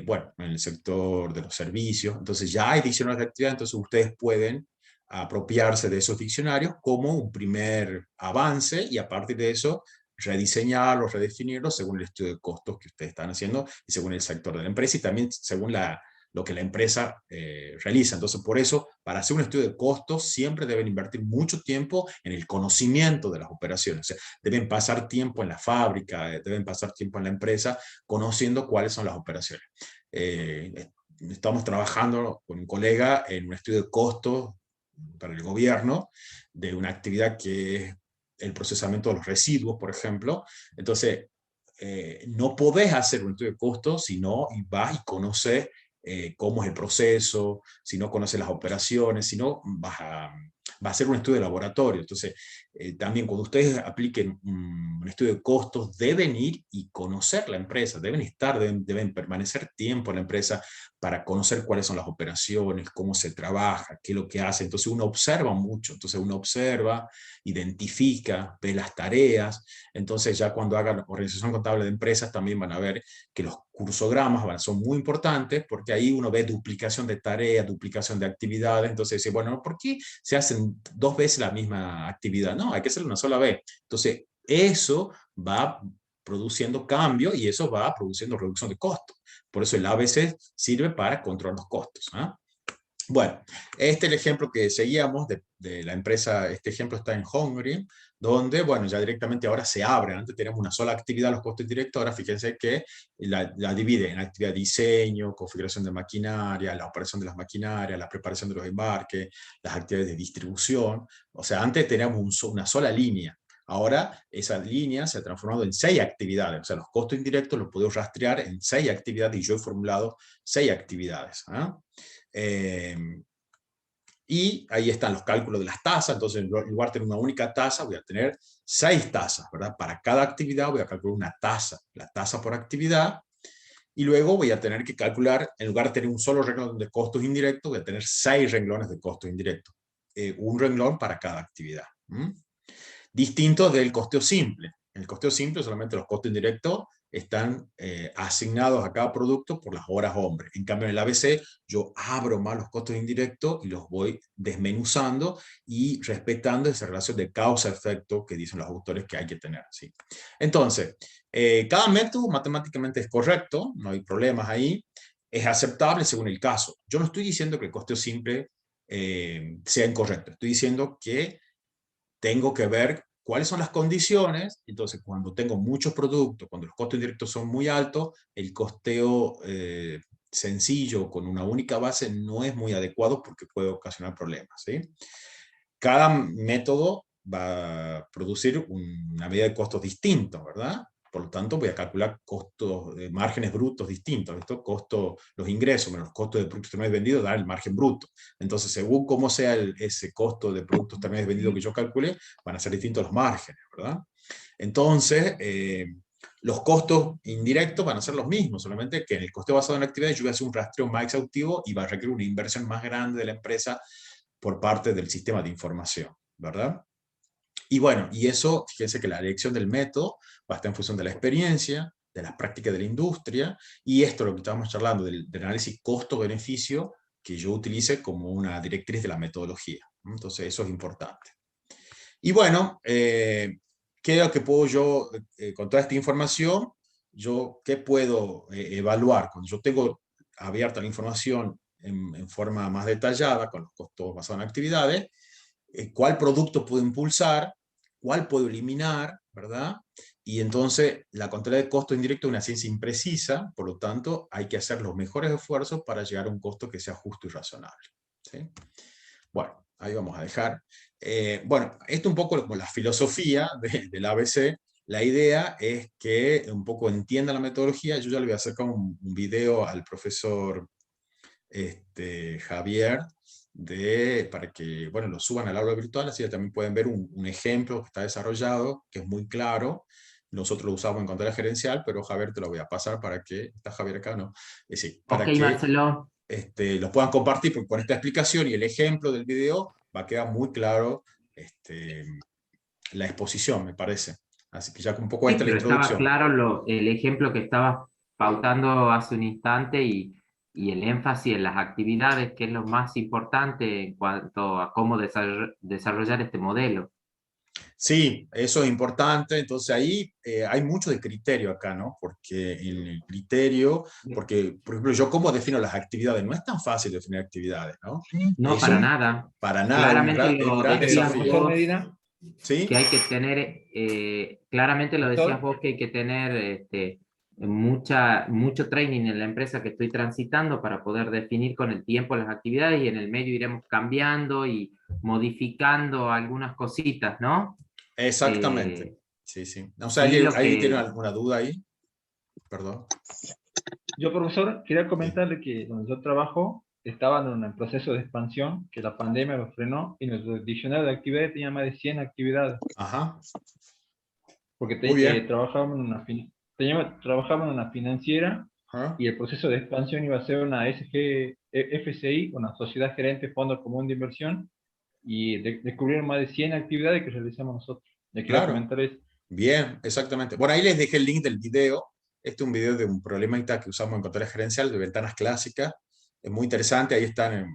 bueno, en el sector de los servicios, entonces ya hay diccionarios de actividades, entonces ustedes pueden apropiarse de esos diccionarios como un primer avance y a partir de eso rediseñarlos, redefinirlos según el estudio de costos que ustedes están haciendo y según el sector de la empresa y también según lo que la empresa realiza. Entonces, por eso, para hacer un estudio de costos, siempre deben invertir mucho tiempo en el conocimiento de las operaciones. O sea, deben pasar tiempo en la fábrica, deben pasar tiempo en la empresa, conociendo cuáles son las operaciones. Estamos trabajando con un colega en un estudio de costos para el gobierno de una actividad que es el procesamiento de los residuos, por ejemplo. Entonces, no podés hacer un estudio de costos si no vas y conoces cómo es el proceso, si no conoces las operaciones, si no vas a hacer un estudio de laboratorio. Entonces, también cuando ustedes apliquen un estudio de costos, deben ir y conocer la empresa, deben permanecer tiempo en la empresa para conocer cuáles son las operaciones, cómo se trabaja, qué es lo que hace. Entonces uno observa mucho, entonces uno observa, identifica, ve las tareas. Entonces ya cuando hagan organización contable de empresas también van a ver que los cursogramas son muy importantes porque ahí uno ve duplicación de tareas, duplicación de actividades. Entonces dice, bueno, ¿por qué se hacen 2 veces la misma actividad? No, hay que hacerlo una sola vez. Entonces eso va produciendo cambio y eso va produciendo reducción de costos. Por eso el ABC sirve para controlar los costos. Bueno, este es el ejemplo que seguíamos de la empresa. Este ejemplo está en Hungary, donde, bueno, ya directamente ahora se abre. Antes teníamos una sola actividad, los costos indirectos. Ahora fíjense que la divide en actividad de diseño, configuración de maquinaria, la operación de las maquinarias, la preparación de los embarques, las actividades de distribución. O sea, antes teníamos una sola línea. Ahora esa línea se ha transformado en 6 actividades, o sea, los costos indirectos los puedo rastrear en 6 actividades y yo he formulado 6 actividades. Y ahí están los cálculos de las tasas, entonces en lugar de tener una única tasa voy a tener 6 tasas, ¿verdad? Para cada actividad voy a calcular una tasa, la tasa por actividad, y luego voy a tener que calcular, en lugar de tener un solo renglón de costos indirectos, voy a tener 6 renglones de costos indirectos, un renglón para cada actividad. Distinto del costeo simple. En el costeo simple solamente los costos indirectos están asignados a cada producto por las horas hombre. En cambio en el ABC yo abro más los costos indirectos y los voy desmenuzando y respetando esa relación de causa-efecto que dicen los autores que hay que tener. ¿Sí? Entonces, cada método matemáticamente es correcto, no hay problemas ahí, es aceptable según el caso. Yo no estoy diciendo que el costeo simple sea incorrecto, estoy diciendo que tengo que ver cuáles son las condiciones. Entonces cuando tengo muchos productos, cuando los costos indirectos son muy altos, el costeo sencillo con una única base no es muy adecuado porque puede ocasionar problemas. ¿Sí? Cada método va a producir una medida de costos distintos, ¿verdad? Por lo tanto, voy a calcular costos, márgenes brutos distintos. Esto, los ingresos menos los costos de productos terminados vendidos dan el margen bruto. Entonces, según cómo sea ese costo de productos terminados vendidos que yo calculé, van a ser distintos los márgenes, ¿verdad? Entonces, los costos indirectos van a ser los mismos, solamente que en el costeo basado en actividades yo voy a hacer un rastreo más exhaustivo y va a requerir una inversión más grande de la empresa por parte del sistema de información, ¿verdad? Y bueno, y eso, fíjense que la elección del método va a estar en función de la experiencia, de las prácticas de la industria, y esto, lo que estábamos charlando, del análisis costo-beneficio, que yo utilice como una directriz de la metodología. Entonces, eso es importante. Y bueno, ¿qué es lo que puedo yo, con toda esta información, qué puedo evaluar? Cuando yo tengo abierta la información en forma más detallada, con los costos basados en actividades, cuál producto puedo impulsar, cuál puedo eliminar, ¿verdad? Y entonces la contabilidad de costo indirecto es una ciencia imprecisa, por lo tanto hay que hacer los mejores esfuerzos para llegar a un costo que sea justo y razonable, ¿sí? Bueno, ahí vamos a dejar. Bueno, esto un poco como la filosofía del ABC. La idea es que un poco entienda la metodología. Yo ya le voy a acercar un video al profesor Javier, para que, bueno, lo suban al aula virtual, así que también pueden ver un ejemplo que está desarrollado, que es muy claro. Nosotros lo usamos en contabilidad gerencial, pero Javier te lo voy a pasar para que, ¿está Javier acá? No. Sí, para Ok, que Marcelo. los puedan compartir, porque con esta explicación y el ejemplo del video va a quedar muy claro la exposición, me parece. Así que ya con un poco Sí, esta es la pero estaba introducción. claro el ejemplo que estabas pautando hace un instante y el énfasis en las actividades, que es lo más importante en cuanto a cómo desarrollar este modelo. Sí, eso es importante. Entonces ahí hay mucho de criterio acá, ¿no? Porque en el criterio, porque, por ejemplo, yo cómo defino las actividades, no es tan fácil definir actividades, ¿no? No, para nada. Para nada, Claramente es un lo gran decías desafío. vos, ¿Sí? que hay que tener, claramente lo decías vos, que hay que tener mucho training en la empresa que estoy transitando para poder definir con el tiempo las actividades, y en el medio iremos cambiando y modificando algunas cositas, ¿no? Exactamente. Sí, sí. O sea, sí, ¿alguien tiene alguna duda ahí? Perdón. Yo, profesor, quería comentarle que donde yo trabajo estaban en un proceso de expansión, que la pandemia lo frenó, y nuestro diccionario de actividades tenía más de 100 actividades. Ajá. Porque Muy bien. trabajábamos en una financiera. Ajá. Y el proceso de expansión iba a ser una FCI, una Sociedad Gerente Fondo Común de Inversión, y descubrieron más de 100 actividades que realizamos nosotros. Les quería comentar eso. Bien, exactamente. Bueno, ahí les dejé el link del video. Este es un video de un problemita que usamos en contabilidad gerencial de ventanas clásicas. Es muy interesante. Ahí están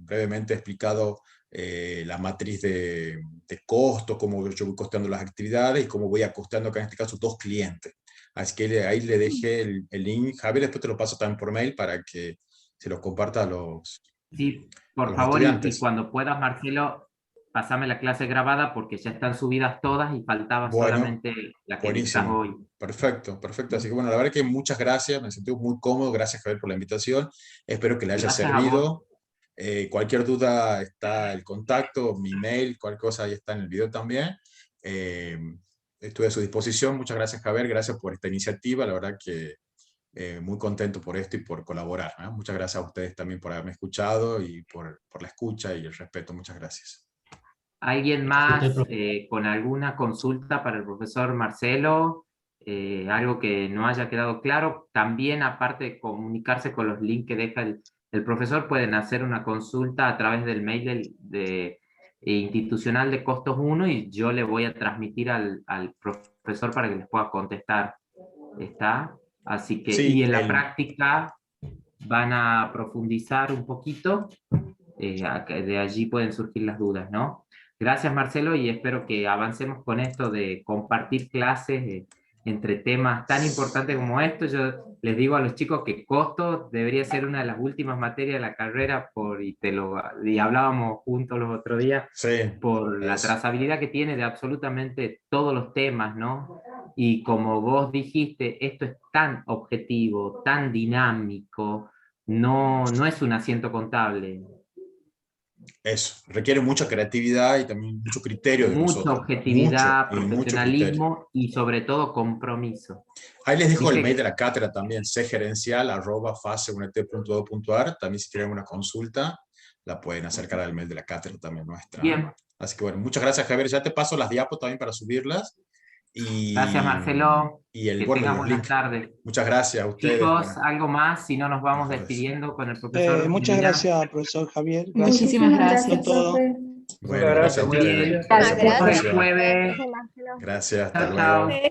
brevemente explicado la matriz de costos, cómo yo voy costeando las actividades y cómo voy acosteando acá en este caso 2 clientes. Así que ahí le dejé el link. Javier, después te lo paso también por mail para que se los comparta a los Sí, por favor, y cuando puedas, Marcelo, pasame la clase grabada porque ya están subidas todas y faltaba solamente la que dictas hoy. Perfecto, perfecto. Así que bueno, la verdad que muchas gracias, me sentí muy cómodo. Gracias, Javier, por la invitación. Espero que le haya servido. Cualquier duda está el contacto, mi mail, cualquier cosa ahí está en el video también. Estoy a su disposición. Muchas gracias, Javier. Gracias por esta iniciativa. La verdad que muy contento por esto y por colaborar, ¿no? Muchas gracias a ustedes también por haberme escuchado y por la escucha y el respeto. Muchas gracias. ¿Alguien más con alguna consulta para el profesor Marcelo? Algo que no haya quedado claro. También, aparte de comunicarse con los links que deja el profesor, pueden hacer una consulta a través del mail institucional de Costos 1 y yo le voy a transmitir al profesor para que les pueda contestar. ¿Está? Así que, sí, y en la práctica van a profundizar un poquito. De allí pueden surgir las dudas, ¿no? Gracias, Marcelo, y espero que avancemos con esto de compartir clases entre temas tan importantes como esto. Yo les digo a los chicos que costos debería ser una de las últimas materias de la carrera, y hablábamos juntos los otros días, por la trazabilidad que tiene de absolutamente todos los temas, ¿no? Y como vos dijiste, esto es tan objetivo, tan dinámico, no es un asiento contable. Eso, requiere mucha creatividad y también mucho criterio de nosotros. Mucha objetividad, profesionalismo y sobre todo compromiso. Ahí les dejo el mail de la cátedra también, cgerencial@fase1t.edu.ar. También si tienen una consulta, la pueden acercar al mail de la cátedra también nuestra. Bien. Así que bueno, muchas gracias, Javier. Ya te paso las diapos también para subirlas. Y, Gracias, Marcelo. Y el, que bueno, tengas los buenas links. tardes. Muchas gracias a ustedes. Chicos, Bueno, algo más, si no nos vamos Muchas gracias. despidiendo con el profesor. Muchas Milena. gracias, profesor Javier. Gracias. Muchísimas gracias, por todo. profe. bueno, gracias a Muchas ustedes. gracias. Nos vemos el Gracias. jueves. Gracias, hasta Chao, luego. chao.